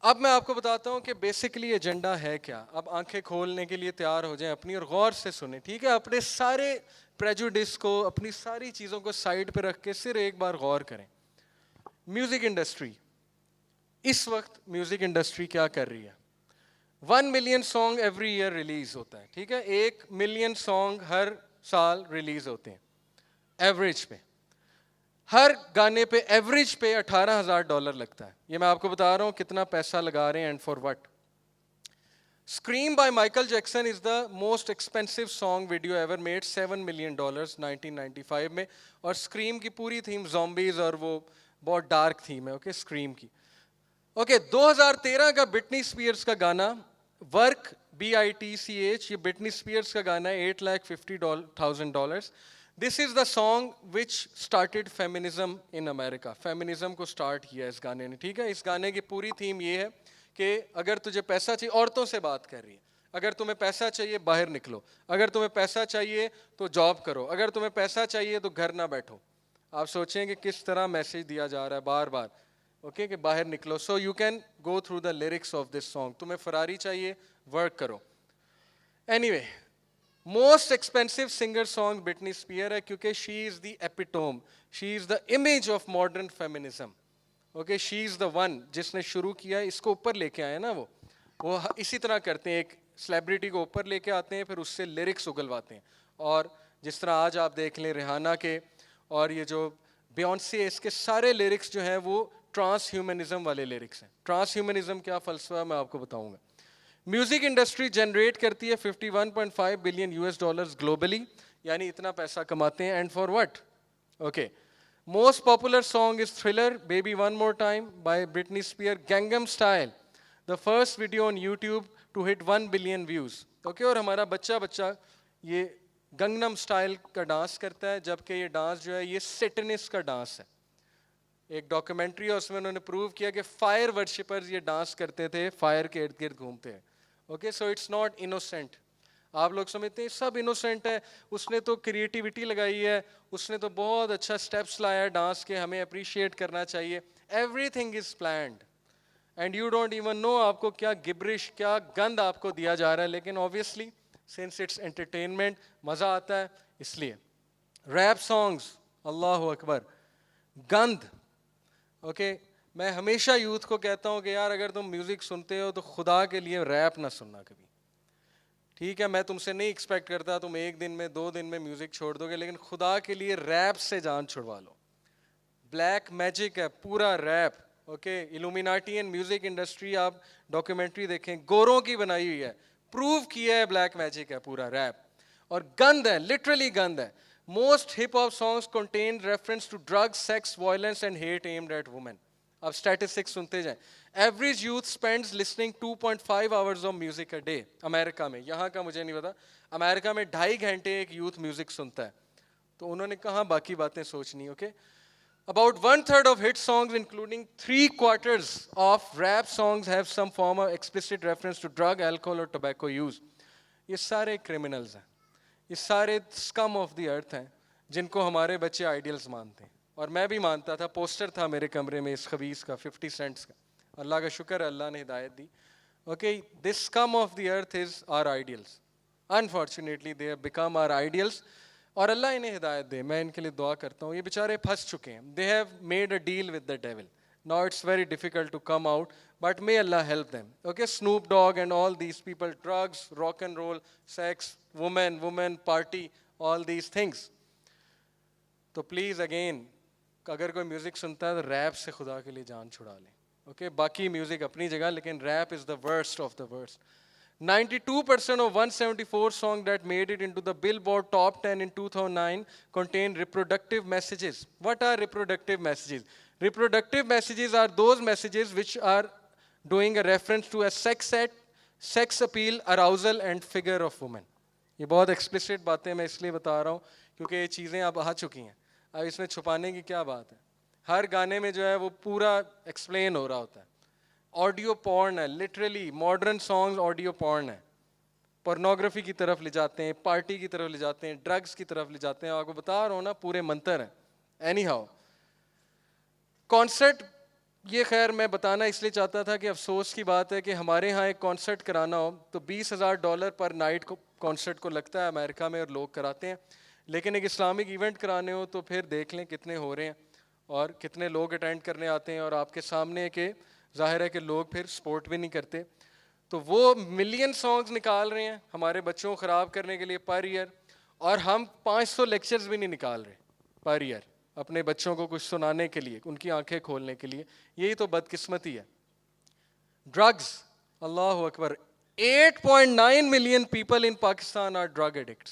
اب میں آپ کو بتاتا ہوں کہ بیسکلی ایجنڈا ہے کیا. اب آنکھیں کھولنے کے لیے تیار ہو جائیں اپنی اور غور سے سنیں, ٹھیک ہے. اپنے سارے پریجوڈس کو, اپنی ساری چیزوں کو سائڈ پہ رکھ کے صرف ایک بار غور کریں. میوزک انڈسٹری, اس وقت میوزک انڈسٹری کیا کر رہی ہے؟ 1 million song every year release ہوتا ہے, ٹھیک ہے. 1 ملین سانگ ہر سال ریلیز ہوتے ہیں ایوریج پہ. ہر گانے پہ ایوریج پہ $18,000 لگتا ہے. یہ میں آپ کو بتا رہا ہوں کتنا پیسہ لگا رہے ہیں and for what. Scream by Michael Jackson is the most expensive song video ever made, $7 million 1995 میں. اور اسکریم کی پوری تھیم زومبیز اور وہ بہت ڈارک تھیم ہے, اوکے, اسکریم کی. اوکے, 2013 کا بٹنی اسپیئرس کا گانا ورک, BITCH, یہ بٹنی اسپیئرس کا گانا ہے, $850,000. This is the song which started feminism in America. Feminism کو اسٹارٹ کیا اس گانے نے, ٹھیک ہے. اس گانے کی پوری تھیم یہ ہے کہ اگر تجھے پیسہ چاہیے, عورتوں سے بات کر رہی ہے, اگر تمہیں پیسہ چاہیے باہر نکلو, اگر تمہیں پیسہ چاہیے تو جاب کرو, اگر تمہیں پیسہ چاہیے تو گھر نہ بیٹھو. آپ سوچیں کہ کس طرح میسج دیا جا رہا ہے بار بار, اوکے, کہ باہر نکلو. So you can go through the lyrics of this song. تمہیں فراری چاہیے, ورک کرو. Anyway, most expensive singer song Britney Spear ہے, کیونکہ she is the epitome, she is the image of modern feminism. Okay, she is the one جس نے شروع کیا, اس کو اوپر لے کے آئے نا. وہ اسی طرح کرتے ہیں, ایک سیلیبریٹی کو اوپر لے کے آتے ہیں, پھر اس سے لیرکس اگلواتے ہیں. اور جس طرح آج آپ دیکھ لیں ریحانہ کے اور یہ جو بیونسے, اس کے سارے لیرکس جو ہیں وہ ٹرانس ہیومنزم والے لیرکس ہیں. ٹرانس ہیومنزم کیا فلسفہ ہے میں آپ کو بتاؤں گا. میوزک انڈسٹری جنریٹ کرتی ہے $51.5 billion گلوبلی, یعنی اتنا پیسہ کماتے ہیں. And for what? Okay, most popular song is thriller, baby one more time by Britney Spear. Gangnam style, the first video on YouTube to hit 1 billion views. Okay, اور ہمارا بچہ یہ گنگنم اسٹائل کا ڈانس کرتا ہے, جبکہ یہ dance جو ہے یہ سیٹنس کا ڈانس ہے. ایک ڈاکومنٹری ہے, اس میں انہوں نے پروو کیا کہ فائر ورشپرز یہ ڈانس کرتے تھے, فائر کے ارد گرد گھومتے ہیں. Okay, so it's not innocent. آپ لوگ سمجھتے ہیں سب انوسینٹ ہے, اس نے تو کریٹیوٹی لگائی ہے, اس نے تو بہت اچھا اسٹیپس لایا ہے ڈانس کے, ہمیں اپریشیٹ کرنا چاہیے. Everything is planned and you don't even know آپ کو کیا گبرش, کیا گند آپ کو دیا جا رہا ہے. لیکن اوبیسلی سنس اٹس انٹرٹینمنٹ, مزہ آتا ہے اس لیے. ریپ سانگس, اللہ اکبر, گند. اوکے, میں ہمیشہ یوتھ کو کہتا ہوں کہ یار اگر تم میوزک سنتے ہو تو خدا کے لیے ریپ نہ سننا کبھی, ٹھیک ہے. میں تم سے نہیں ایکسپیکٹ کرتا تم 1 دن میں 2 دن میں میوزک چھوڑ دو گے, لیکن خدا کے لیے ریپ سے جان چھڑوا لو. بلیک میجک ہے پورا rap. Okay, illuminati and music industry, آپ ڈاکیومنٹری دیکھیں, گوروں کی بنائی ہوئی ہے, پروو کیا ہے بلیک میجک ہے پورا ریپ. اور گند ہے, لٹرلی گند ہے. Most hip hop songs contain reference to drug, sex, violence and hate aimed at women. آپ اسٹیٹسٹکس سنتے جائیں. Average youth spends listening 2.5 hours of music a day. امریکہ میں, یہاں کا مجھے نہیں پتا, امریکہ میں 2.5 گھنٹے ایک یوتھ میوزک سنتا ہے. تو انہوں نے کہاں باقی باتیں سوچنی. Okay, about 1/3 of hit songs, including 3/4 of rap songs, have some form of explicit reference to drug, alcohol or tobacco use. یہ سارے کرمنلز ہیں, یہ سارے اسکم آف دی ارتھ ہیں جن کو ہمارے بچے آئیڈیلز مانتے ہیں, اور میں بھی مانتا تھا. پوسٹر تھا میرے کمرے میں اس خبیث کا 50 cents کا. اللہ کا شکر ہے اللہ نے ہدایت دی. Okay, this scum of the earth is our ideals. Unfortunately they have become our ideals, اور اللہ انہیں ہدایت دے. میں ان کے لیے دعا کرتا ہوں. یہ بیچارے پھنس چکے ہیں. They have made a deal with the devil. Now it's very difficult to come out, but may Allah help them. Okay, Snoop Dogg and all these people, drugs, rock and roll, sex, women, party, all these things. تو please again, اگر کوئی music سنتا ہے تو rape سے خدا کے لیے جان چھڑا لیں. اوکے, باقی میوزک اپنی جگہ, لیکن rap is the worst of the worst. 92% of 174 songs that made it into the Billboard Top 10 in 2009 contain reproductive messages. What are reproductive messages? Reproductive messages are those messages which are doing a reference to a sex act, sex appeal, arousal and figure of woman. یہ بہت explicit باتیں میں اس لیے بتا رہا ہوں کیونکہ یہ چیزیں اب آ چکی ہیں. اب اس میں چھپانے کی کیا بات ہے. ہر گانے میں جو ہے وہ پورا ایکسپلین ہو رہا ہوتا ہے. آڈیو پورن ہے, لٹرلی ماڈرن سانگز آڈیو پورن ہے. پورنوگرافی کی طرف لے جاتے ہیں, پارٹی کی طرف لے جاتے ہیں, ڈرگس کی طرف لے جاتے ہیں. آپ کو بتا رہا ہوں نا, پورے منتر ہیں. اینی ہاؤ, کانسرٹ یہ خیر میں بتانا اس لیے چاہتا تھا کہ افسوس کی بات ہے کہ ہمارے ہاں ایک کانسرٹ کرانا ہو تو $20,000 پر نائٹ کو کانسرٹ کو لگتا ہے امریکہ میں، اور لوگ کراتے ہیں. لیکن ایک اسلامک ایونٹ کرانے ہو تو پھر دیکھ لیں کتنے ہو رہے ہیں اور کتنے لوگ اٹینڈ کرنے آتے ہیں، اور آپ کے سامنے کہ ظاہر ہے کہ لوگ پھر سپورٹ بھی نہیں کرتے. تو وہ ملین سانگز نکال رہے ہیں ہمارے بچوں کو خراب کرنے کے لیے پر ایئر، اور ہم 500 لیکچرز بھی نہیں نکال رہے پر ایئر اپنے بچوں کو کچھ سنانے کے لیے، ان کی آنکھیں کھولنے کے لیے. یہی تو بدقسمتی ہے. ڈرگز، اللہ اکبر، 8.9 million people in Pakistan are drug addicts.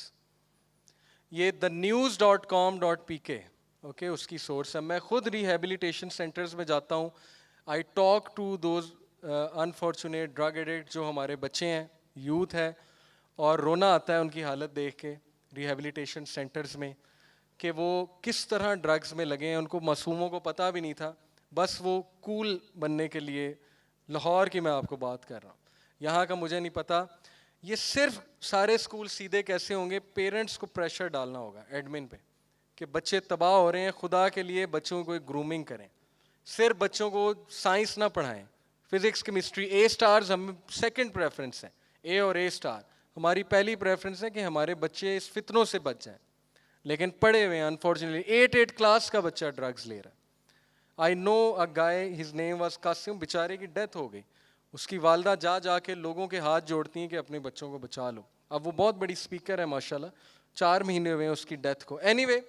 یہ thenews.com.pk اوکے اس کی سورس ہے. میں خود ریہیبلیٹیشن سینٹرز میں جاتا ہوں. I talk to those unfortunate drug addict جو ہمارے بچے ہیں، یوتھ ہے، اور رونا آتا ہے ان کی حالت دیکھ کے ریہیبلیٹیشن سینٹرز میں کہ وہ کس طرح ڈرگز میں لگے ہیں. ان کو معصوموں کو پتہ بھی نہیں تھا، بس وہ کول بننے کے لیے. لاہور کی میں آپ کو بات کر رہا ہوں، یہاں کا مجھے نہیں پتہ. یہ صرف سارے اسکول سیدھے کیسے ہوں گے؟ پیرنٹس کو پریشر ڈالنا ہوگا ایڈمن پہ کہ بچے تباہ ہو رہے ہیں، خدا کے لیے بچوں کو گرومنگ کریں. صرف بچوں کو سائنس نہ پڑھائیں، فزکس کیمسٹری. اے اسٹارز ہم سیکنڈ پریفرنس ہیں، اے اور اے اسٹار. ہماری پہلی پریفرنس ہے کہ ہمارے بچے اس فتنوں سے بچ جائیں. لیکن پڑھے ہوئے ہیں انفارچونیٹلی 8 کلاس کا بچہ ڈرگز لے رہا ہے. آئی نو اے گائے، ہز نیم واز قاسم، بیچارے کی ڈیتھ ہو گئی. اس کی والدہ جا جا کے لوگوں کے ہاتھ جوڑتی ہیں کہ اپنے بچوں کو بچا لو. اب وہ بہت بڑی اسپیکر ہے ماشاءاللہ. 4 مہینے ہوئے ہیں اس کی ڈیتھ کو. Any way,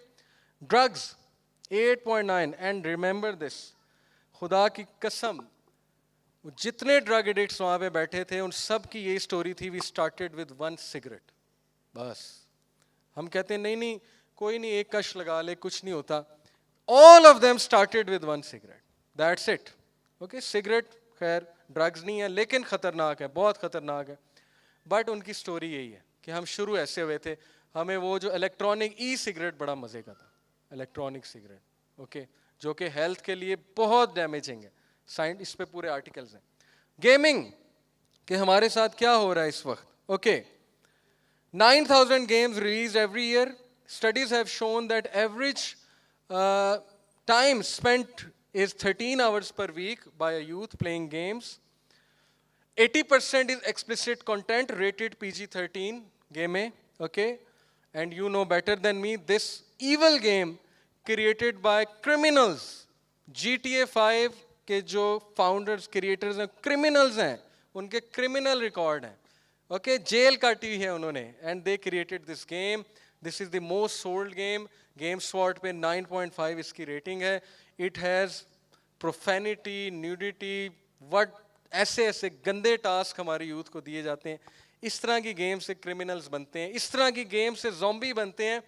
drugs 8.9. And remember this, خدا کی قسم جتنے ڈرگ ایڈکٹس وہاں پہ بیٹھے تھے ان سب کی یہی سٹوری تھی. We started with 1 cigarette. بس ہم کہتے ہیں نہیں نہیں کوئی نہیں، ایک کش لگا لے، کچھ نہیں ہوتا. All of them started with 1 cigarette. That's it. Okay, cigarette خیر ڈرگز نہیں ہے لیکن خطرناک ہے، بہت خطرناک ہے. بٹ ان کی سٹوری یہی ہے کہ ہم شروع ایسے ہوئے تھے. ہمیں وہ جو الیکٹرانک ای سگریٹ بڑا مزے کا تھا، الیکٹرانک سگریٹ، اوکے، جو کہ ہیلتھ کے لیے بہت ڈیمیجنگ ہے. سائنس اس پہ پورے آرٹیکلز ہیں. گیمنگ، کہ ہمارے ساتھ کیا ہو رہا ہے اس وقت. Okay, 9,000 games released every year. Studies have shown that average time spent is 13 hours per week by a youth playing games. 80% is explicit content rated PG-13 game. Okay, and you know better than me, this evil game created by criminals. GTA 5 کے جو founders creators ہیں criminals ہیں، ان کے criminal record ہیں. Okay, jail کاٹی ہوئی ہے انہوں نے. And they created this game. This is the most sold game. Game spot پہ 9.5 اس کی ریٹنگ ہے. اٹ ہیز پروفینٹی، نیوڈیٹی، وٹ، ایسے ایسے گندے ٹاسک ہماری یوتھ کو دیے جاتے ہیں. اس طرح کی گیم سے کرمنلز بنتے ہیں، اس طرح کی گیم سے زومبی بنتے ہیں.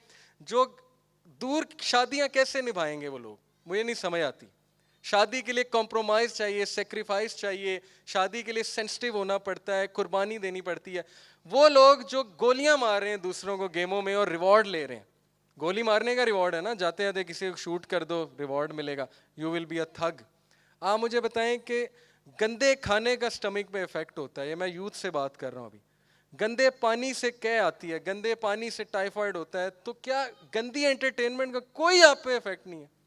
جو دور شادیاں کیسے نبھائیں گے وہ لوگ، مجھے نہیں سمجھ آتی. شادی کے لیے کمپرومائز چاہیے، سیکریفائس چاہیے، شادی کے لیے سینسٹیو ہونا پڑتا ہے، قربانی دینی پڑتی ہے. وہ لوگ جو گولیاں مار رہے ہیں دوسروں کو گیموں میں اور ریوارڈ لے رہے ہیں. گولی مارنے کا ریوارڈ ہے نا، جاتے جاتے کسی کو شوٹ کر دو ریوارڈ ملے گا. You will be a thug. آپ مجھے بتائیں کہ گندے کھانے کا سٹمک پہ افیکٹ ہوتا ہے. یہ میں یوتھ سے بات کر رہا ہوں ابھی. گندے پانی سے قے آتی ہے، گندے پانی سے ٹائیفائڈ ہوتا ہے. تو کیا گندی انٹرٹینمنٹ کا کوئی آپ پہ افیکٹ نہیں ہے؟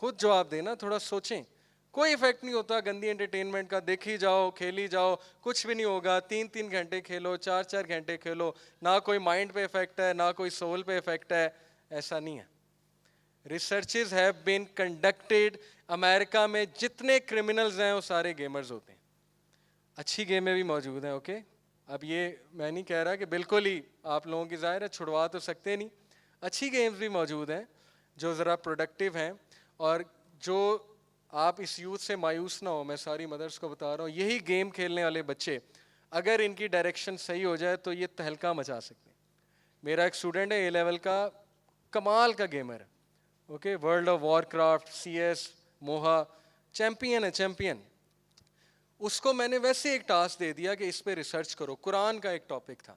خود جواب دینا، تھوڑا سوچیں. کوئی افیکٹ نہیں ہوتا گندی انٹرٹینمنٹ کا. دیکھی جاؤ، کھیلی جاؤ، کچھ بھی نہیں ہوگا. 3 گھنٹے کھیلو، 4 گھنٹے کھیلو، نہ کوئی مائنڈ پہ افیکٹ ہے، نہ کوئی سول پہ افیکٹ ہے. ایسا نہیں ہے. Researches have been conducted. امریکہ میں جتنے کرمنلز ہیں وہ سارے گیمرز ہوتے ہیں. اچھی گیمیں بھی موجود ہیں. اوکے، اب یہ میں نہیں کہہ رہا کہ بالکل ہی آپ لوگوں کی ظاہر ہے چھڑوا تو سکتے نہیں. اچھی گیمز بھی موجود ہیں جو ذرا پروڈکٹیو ہیں. اور جو آپ اس یوتھ سے مایوس نہ ہو، میں ساری مدرس کو بتا رہا ہوں، یہی گیم کھیلنے والے بچے اگر ان کی ڈائریکشن صحیح ہو جائے تو یہ تہلکہ مچا سکتے ہیں. میرا ایک اسٹوڈنٹ ہے اے لیول کا، کمال کا گیمر ہے. Okay, World of Warcraft, C S, موہا، چیمپئن ہے، چیمپئن. اس کو میں نے ویسے ایک ٹاسک دے دیا کہ اس پہ ریسرچ کرو. قرآن کا ایک ٹاپک تھا.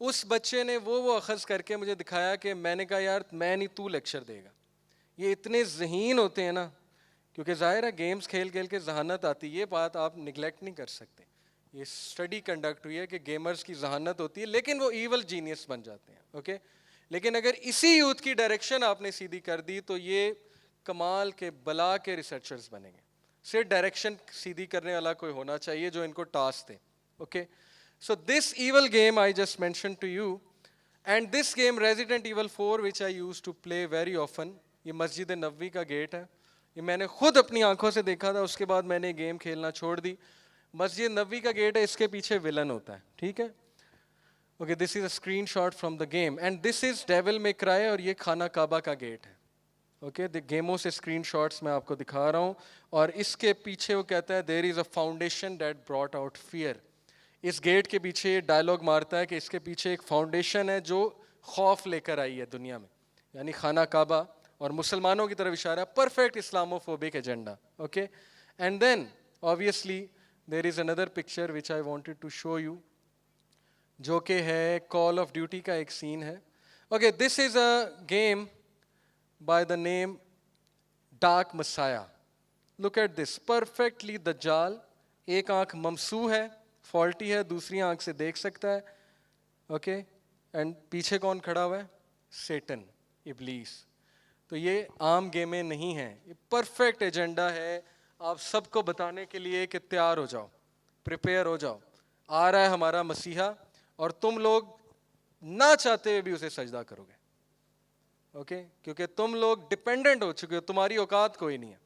اس بچے نے وہ اخذ کر کے مجھے دکھایا کہ میں نے کہا یار میں نہیں، تو لیکچر دے گا. یہ اتنے ذہین ہوتے ہیں نا، کیونکہ ظاہر ہے گیمز کھیل کھیل کے ذہانت آتی ہے. یہ بات آپ نگلیکٹ نہیں کر سکتے. یہ اسٹڈی کنڈکٹ ہوئی ہے کہ گیمرز کی ذہانت ہوتی ہے لیکن وہ ایول جینیس بن جاتے ہیں. اوکے، لیکن اگر اسی یوتھ کی ڈائریکشن آپ نے سیدھی کر دی تو یہ کمال کے بلا کے ریسرچرز بنیں گے. صرف ڈائریکشن سیدھی کرنے والا کوئی ہونا چاہیے جو ان کو ٹاسک دے. Okay, so this evil game I just mention to you, and this game Resident Evil 4 which I use to play very often. یہ مسجد نبوی کا گیٹ ہے, یہ میں نے خود اپنی آنکھوں سے دیکھا تھا, اس کے بعد میں نے گیم کھیلنا چھوڑ دی. مسجد نبوی کا گیٹ ہے, اس کے پیچھے ولن ہوتا ہے, ٹھیک ہے. Okay, this is a screenshot from the game and this is Devil May Cry, اور یہ خانہ کعبہ کا گیٹ ہے. اوکے, گیموں سے اسکرین شاٹس میں آپ کو دکھا رہا ہوں, اور اس کے پیچھے وہ کہتا ہے there is a foundation that brought out fear. اس گیٹ کے پیچھے یہ ڈائلاگ مارتا ہے کہ اس کے پیچھے ایک فاؤنڈیشن ہے جو خوف لے کر آئی ہے دنیا میں, یعنی خانہ کعبہ, اور مسلمانوں کی طرف اشارہ, perfect Islamophobic agenda. Okay, and then obviously there is another picture which I wanted to show you, جو کہ ہے کال آف ڈیوٹی کا ایک سین ہے. Okay, this is a game by the name Dark Messiah. Look at this, perfectly دجال, ایک آنکھ ممسوح ہے, فالٹی ہے, دوسری آنکھ سے دیکھ سکتا ہے. اوکے, اینڈ پیچھے کون کھڑا ہوا ہے؟ سیٹن, ابلیس. تو یہ عام گیمیں نہیں ہیں, یہ پرفیکٹ ایجنڈا ہے آپ سب کو بتانے کے لیے کہ تیار ہو جاؤ, پریپیئر ہو جاؤ, آ رہا ہے ہمارا مسیحا, اور تم لوگ نہ چاہتے ہوئے بھی اسے سجدہ کرو گے. اوکے, کیونکہ تم لوگ ڈپینڈنٹ ہو چکے ہو, تمہاری اوقات کوئی نہیں ہے,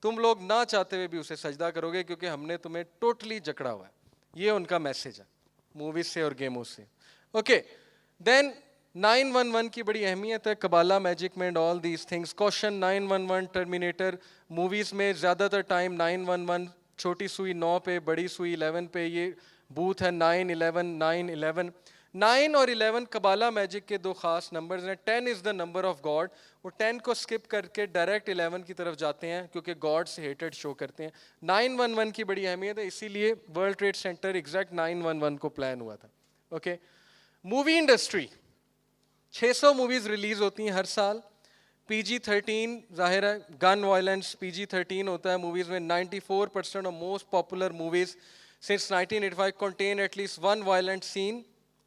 تم لوگ نہ چاہتے ہوئے بھی اسے سجدہ کرو گے کیونکہ ہم نے تمہیں ٹوٹلی جکڑا ہوا ہے. یہ ان کا میسج ہے موویز سے اور گیموں سے. اوکے, دین 911 کی بڑی اہمیت ہے قبالہ میجک میں and all these things. Question 911 terminator movies میں زیادہ تر ٹائم 911 چھوٹی سوئی 9 پہ, بڑی سوئی 11 پہ, یہ بوتھ ہے 911 911. 9 اور 11 قبالہ میجک کے دو خاص نمبرز ہیں. 10 از دا نمبر آف گاڈ, وہ 10 کو اسکپ کر کے ڈائریکٹ 11 کی طرف جاتے ہیں کیونکہ گاڈ سے ہیٹڈ شو کرتے ہیں. 911 کی بڑی اہمیت ہے, اسی لیے ورلڈ ٹریڈ سینٹر ایگزیکٹ 911 کو پلان ہوا تھا. Okay, movie industry 600 movies release ہوتی ہیں ہر سال. PG-13 ظاہر ہے گن وائلنس PG-13 ہوتا ہے موویز میں. 94% of most popular movies since 1985 contain at least one violent scene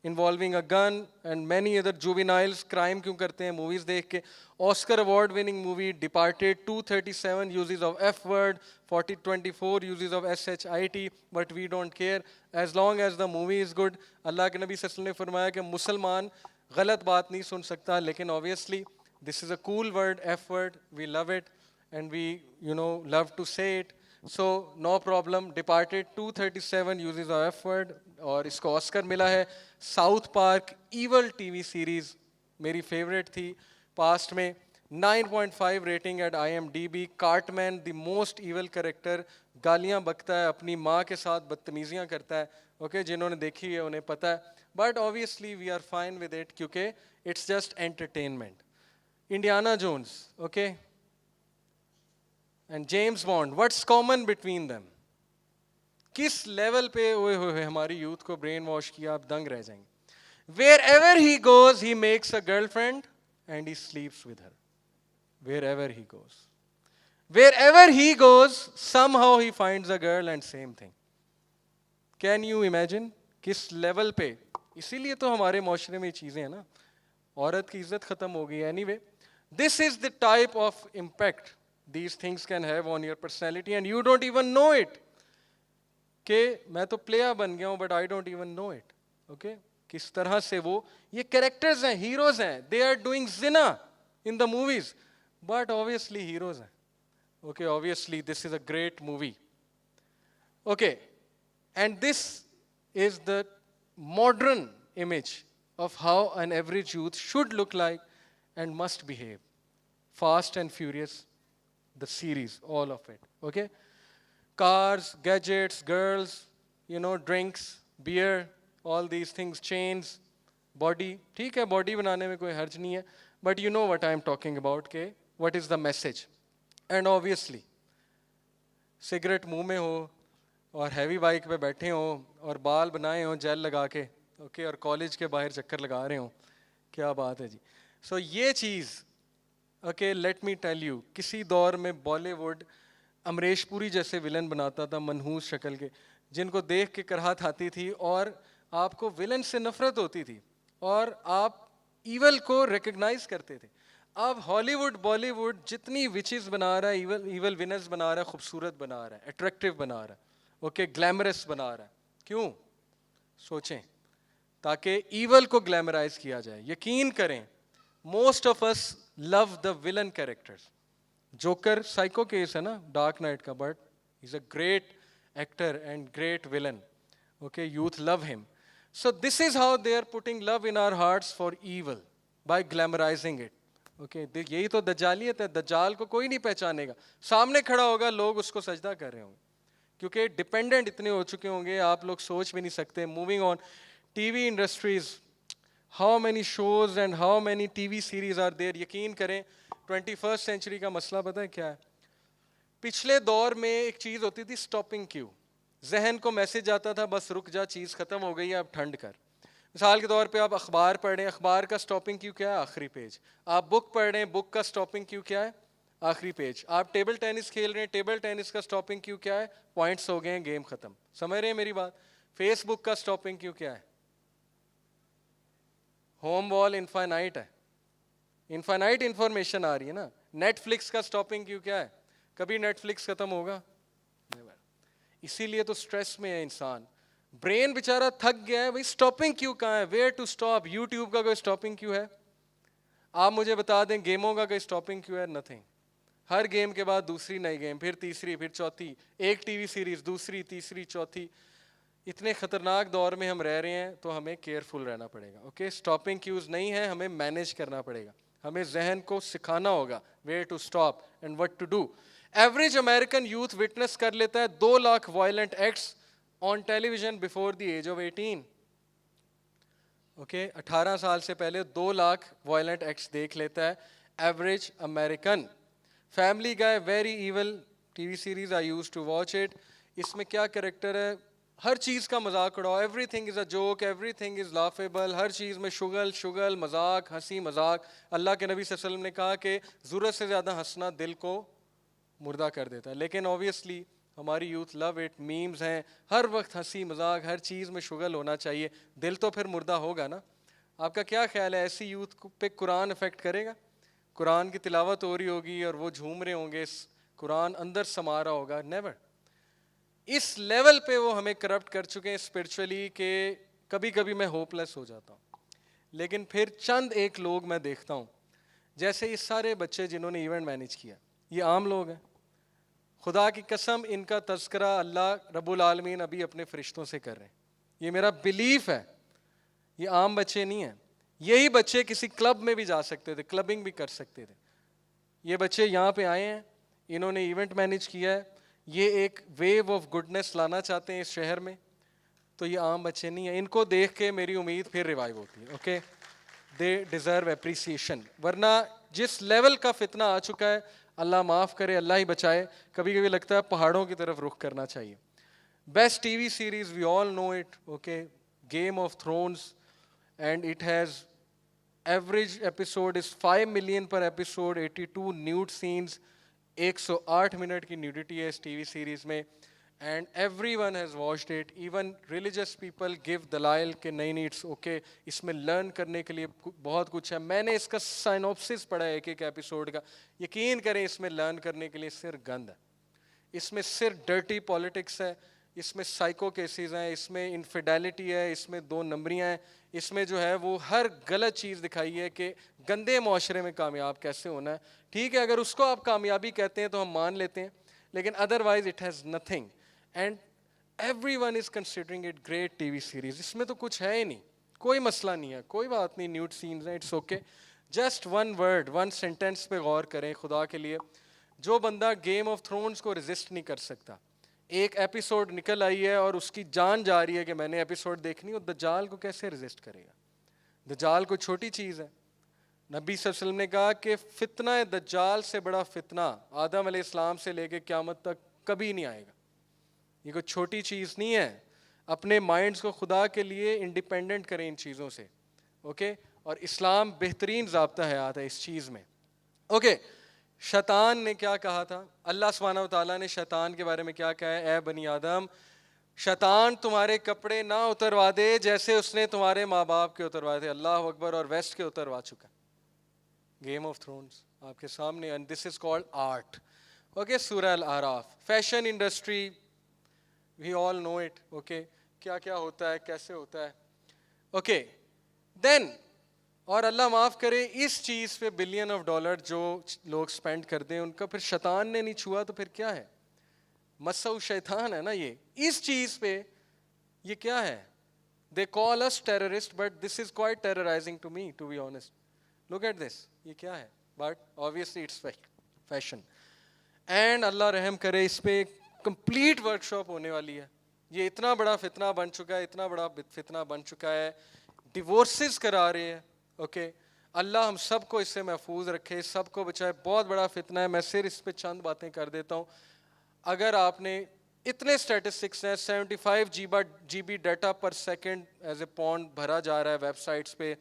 involving a gun and many other juveniles crime کیوں کرتے ہیں موویز دیکھ کے. Oscar award winning movie Departed, 237 uses of F word, 24 uses of SHIT, but we don't care as long as the movie is good. اللہ کے نبی صلی اللہ علیہ وسلم نے فرمایا کہ مسلمان غلط بات نہیں سن سکتا, لیکن obviously this is a cool word, F word, we love it and we love to say it, so no problem. Departed 237 uses of F word, اور اس کو آسکر ملا ہے. South Park evil T V سیریز میری favourite تھی past میں, 9.5 rating at IMDb. Cartman the most evil character, گالیاں بکتا ہے, اپنی ماں کے ساتھ بدتمیزیاں کرتا ہے. اوکے, جنہوں نے دیکھی ہے انہیں پتہ ہے, but obviously we are fine with it کیونکہ it's just entertainment. Indiana Jones, okay, and James bond, what's common between them? کس لیول پہ ہوئے ہوئے ہماری یوتھ کو برین واش کیا, آپ دنگ رہ جائیں گے. Wherever he goes, he makes a girlfriend and he sleeps with her. Wherever he goes. Wherever he goes, somehow he finds a girl and same thing. Can you imagine? کس level پہ. اسی لیے تو ہمارے معاشرے میں یہ چیزیں ہیں نا, عورت کی عزت ختم ہو گئی ہے. Anyway, this is the type of impact these things can have on your personality and you don't even know it. کہ میں تو پلیئر بن گیا ہوں but I don't even know it. Okay, کس طرح سے وہ یہ کریکٹرز ہیں, ہیروز ہیں, دے آر ڈوئنگ زنا in the movies but obviously heroes ہیں. Okay, obviously this is a great movie. Okay, and this is the modern image of how an average youth should look like and must behave. Fast and Furious, the series, all of it. Okay, cars, gadgets, girls, drinks, beer, all these things, chains, body. ٹھیک ہے, body بنانے میں کوئی حرج نہیں ہے, but you know what I am talking about, کہ what is the message. And obviously cigarette منہ میں ہو اور ہیوی بائک پہ بیٹھے ہوں اور بال بنائے ہوں جیل لگا کے, اوکے, اور کالج کے باہر چکر لگا رہے ہوں, کیا بات ہے جی. سو یہ چیز, okay, let me tell you, کسی دور میں بالی ووڈ امریش پوری جیسے ولن بناتا تھا منحوس شکل کے, جن کو دیکھ کے کراہت آتی تھی اور آپ کو ولن سے نفرت ہوتی تھی اور آپ ایول کو ریکگنائز کرتے تھے. اب ہالی ووڈ بالی ووڈ جتنی وچز بنا رہا ہے، ایول ونرز بنا رہا ہے، خوبصورت بنا رہا ہے، اٹریکٹیو بنا رہا ہے، اوکے گلیمرس بنا رہا ہے. کیوں؟ سوچیں. تاکہ ایول کو گلیمرائز کیا جائے. یقین کریں most of us love the villain characters. Joker psycho case ہے نا ڈارک نائٹ کا، but is a great actor and great villain. Okay youth love him. So this is how they are putting love in our hearts for evil by glamorising it. Okay یہی تو دجالیت ہے. دجال کو کوئی نہیں پہچانے گا، سامنے کھڑا ہوگا لوگ اس کو سجدہ کر رہے ہوں گے کیونکہ ڈپینڈنٹ اتنے ہو چکے ہوں گے آپ لوگ سوچ بھی نہیں سکتے. Moving on TV industries, how many shows and how many T V series are there. یقین کریں 21st سینچری کا مسئلہ پتہ ہے کیا ہے؟ پچھلے دور میں ایک چیز ہوتی تھی اسٹاپنگ کیو. ذہن کو میسج آتا تھا بس رک جا، چیز ختم ہو گئی ہے اب ٹھنڈ کر. مثال کے طور پہ آپ اخبار پڑھ رہے ہیں، اخبار کا اسٹاپنگ کیو کیا ہے؟ آخری پیج. آپ بک پڑھ رہے ہیں، بک کا اسٹاپنگ کیو کیا ہے؟ آخری پیج. آپ ٹیبل ٹینس کھیل رہے ہیں، ٹیبل ٹینس کا اسٹاپنگ کیو کیا ہے؟ پوائنٹس ہو گئے ہیں، گیم ختم. سمجھ رہے ہیں میری بات؟ فیس بک کا اسٹاپنگ کیو کیا ہے؟ ہوم وال انفائنائٹ ہے، انفائنائٹ انفارمیشن آ رہی ہے نا. نیٹ فلکس کا اسٹاپنگ کیو کیا ہے؟ کبھی نیٹ فلکس ختم ہوگا؟ اسی لیے تو اسٹریس میں ہے انسان. برین بیچارہ تھک گیا ہے. بھائی اسٹاپنگ کیو کہاں ہے؟ Where to stop? یوٹیوب کا کوئی اسٹاپنگ کیو ہے؟ آپ مجھے بتا دیں گیموں کا کوئی اسٹاپنگ کیو ہے؟ نتھنگ. ہر گیم کے بعد دوسری نئی گیم، پھر تیسری، پھر چوتھی. ایک ٹی وی سیریز، دوسری، تیسری، چوتھی. اتنے خطرناک دور میں ہم رہ رہے ہیں تو ہمیں کیئرفل رہنا پڑے گا. اوکے اسٹاپنگ کیوز نہیں ہے، ہمیں مینیج کرنا پڑے گا. ہمیں ذہن کو سکھانا ہوگا where to stop and what to do. Average American youth witness کر لیتا ہے 2 lakh violent acts on television before the age of 18. Okay 18 سال سے پہلے 2 لاکھ وائلنٹ ایکٹس دیکھ لیتا ہے average American. Family guy very evil T V series, I use to watch it. اس میں کیا کریکٹر ہے؟ ہر چیز کا مذاق اڑاؤ. Everything is a joke, everything is laughable. ہر چیز میں شگل مذاق، ہنسی مذاق. اللہ کے نبی صلی اللہ علیہ وسلم نے کہا کہ ضرورت سے زیادہ ہنسنا دل کو مردہ کر دیتا ہے. لیکن اوبیسلی ہماری یوتھ لو اٹ. میمز ہیں ہر وقت، ہنسی مذاق، ہر چیز میں شگل ہونا چاہیے. دل تو پھر مردہ ہوگا نا. آپ کا کیا خیال ہے ایسی یوتھ پہ قرآن افیکٹ کرے گا؟ قرآن کی تلاوت ہو رہی ہوگی اور وہ جھوم رہے ہوں گے، قرآن اندر سما رہا ہوگا؟ نیور. اس لیول پہ وہ ہمیں کرپٹ کر چکے ہیں اسپرچولی کہ کبھی کبھی میں ہوپ لیس ہو جاتا ہوں. لیکن پھر چند ایک لوگ میں دیکھتا ہوں، جیسے یہ سارے بچے جنہوں نے ایونٹ مینیج کیا، یہ عام لوگ ہیں. خدا کی قسم ان کا تذکرہ اللہ رب العالمین ابھی اپنے فرشتوں سے کر رہے ہیں. یہ میرا بلیف ہے. یہ عام بچے نہیں ہیں. یہی بچے کسی کلب میں بھی جا سکتے تھے، کلبنگ بھی کر سکتے تھے. یہ بچے یہاں پہ آئے ہیں، انہوں نے ایونٹ مینیج کیا ہے، یہ ایک ویو آف گڈنس لانا چاہتے ہیں اس شہر میں. تو یہ عام بچے نہیں ہیں. ان کو دیکھ کے میری امید پھر ریوائیو ہوتی ہے. Okay they deserve appreciation. ورنہ جس لیول کا فتنہ آ چکا ہے، اللہ معاف کرے، اللہ ہی بچائے، کبھی کبھی لگتا ہے پہاڑوں کی طرف رخ کرنا چاہیے. Best T V series we all know it. Okay Game of Thrones, and it has average episode is 5 million per episode, 82 nude scenes. 108 minute کی نیوڈیٹی ہے اس ٹی وی سیریز میں. And everyone has watched it. Even religious people give دلائل کہ نہیں it's okay, اس میں learn کرنے کے لیے بہت کچھ ہے. میں نے اس کا سائنوپسس پڑھا ہے ایک ایپیسوڈ کا. یقین کریں اس میں لرن کرنے کے لیے صرف گند ہے. اس میں صرف ڈرٹی پالیٹکس ہے، اس میں سائیکو کیسز ہیں، اس میں انفیڈیلٹی ہے، اس میں 2 نمبریاں ہیں، اس میں جو ہے وہ ہر غلط چیز دکھائی ہے کہ گندے معاشرے میں کامیاب کیسے ہونا ہے. ٹھیک ہے اگر اس کو آپ کامیابی کہتے ہیں تو ہم مان لیتے ہیں، لیکن otherwise it has nothing. And everyone is considering it great TV وی سیریز. اس میں تو کچھ ہے ہی نہیں، کوئی مسئلہ نہیں ہے، کوئی بات نہیں. نیوڈ سینز ہیں، it's okay. Just 1 word 1 sentence پہ غور کریں خدا کے لیے. جو بندہ گیم آف تھرونز کو ریزسٹ نہیں کر سکتا، ایک ایپیسوڈ نکل آئی ہے اور اس کی جان جا رہی ہے کہ میں نے ایپیسوڈ دیکھنی، اور دجال کو کیسے ریزسٹ کرے گا؟ دجال کوئی چھوٹی چیز ہے. نبی صلی اللہ علیہ وسلم نے کہا کہ فتنہ دجال سے بڑا فتنہ آدم علیہ السلام سے لے کے قیامت تک کبھی نہیں آئے گا. یہ کوئی چھوٹی چیز نہیں ہے. اپنے مائنڈز کو خدا کے لیے انڈیپینڈنٹ کریں ان چیزوں سے. اوکے اور اسلام بہترین ضابطہ حیات ہے اس چیز میں. اوکے شیطان نے کیا کہا تھا؟ اللہ سبحانہ و تعالیٰ نے شیطان کے بارے میں کیا کہا ہے؟ اے بنی آدم، شیطان تمہارے کپڑے نہ اتروا دے جیسے اس نے تمہارے ماں باپ کے اتروائے تھے. اللہ اکبر. اور ویسٹ کے اتروا چکا. گیم آف تھرونز آپ کے سامنے, and this is called art. Okay, Surah Al-Araf. Fashion industry, we all know it. Okay, کیا کیا ہوتا ہے, کیسے ہوتا ہے. اوکے دین, اور اللہ معاف کرے اس چیز پہ بلین آف ڈالر جو لوگ اسپینڈ کرتے ہیں ان کا پھر شیطان نے نہیں چھوا تو پھر کیا ہے, مسو شیطان ہے نا یہ. اس چیز پہ یہ کیا ہے, they call us terrorist but this is quite terrorizing to me, to be honest. Look at this, یہ کیا ہے, but obviously it's fashion. And اللہ رحم کرے اس پہ کمپلیٹ ورک شاپ ہونے والی ہے. یہ اتنا بڑا فتنہ بن چکا ہے, اتنا بڑا فتنہ بن چکا ہے, ڈیورسز کرا رہے ہیں. اوکے, اللہ ہم سب کو اس سے محفوظ رکھے, سب کو بچائے. بہت بڑا فتنہ ہے. میں صرف اس پہ چند باتیں کر دیتا ہوں. اگر آپ نے اتنے اسٹیٹسٹکس ہیں, 75 GB data per second as a pond بھرا جا رہا ہے ویب سائٹس پہ,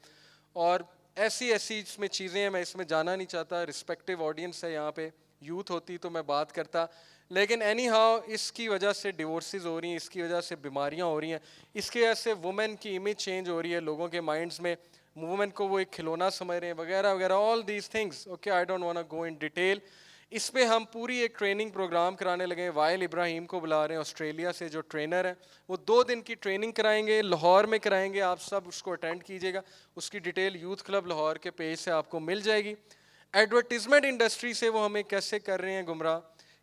اور ایسی اس میں چیزیں ہیں, میں اس میں جانا نہیں چاہتا, رسپیکٹیو آڈینس ہے یہاں پہ, یوتھ ہوتی تو میں بات کرتا. لیکن اینی ہاؤ اس کی وجہ سے ڈیورسز ہو رہی ہیں, اس کی وجہ سے بیماریاں ہو رہی ہیں, اس کی وجہ سے وومن کی امیج چینج ہو رہی ہے لوگوں کے مائنڈز میں, وومن کو وہ ایک کھلونا سمجھ رہے ہیں وغیرہ وغیرہ, all these things. Okay, I don't want go in detail. اس پہ ہم پوری ایک ٹریننگ پروگرام کرانے لگے ہیں. وائل ابراہیم کو بلا رہے ہیں آسٹریلیا سے, جو ٹرینر ہیں, وہ 2 دن کی ٹریننگ کرائیں گے, لاہور میں کرائیں گے. آپ سب اس کو اٹینڈ کیجیے گا. اس کی ڈیٹیل یوتھ کلب لاہور کے پیج سے آپ کو مل جائے گی. ایڈورٹیزمنٹ انڈسٹری سے وہ ہمیں کیسے کر رہے ہیں گمراہ,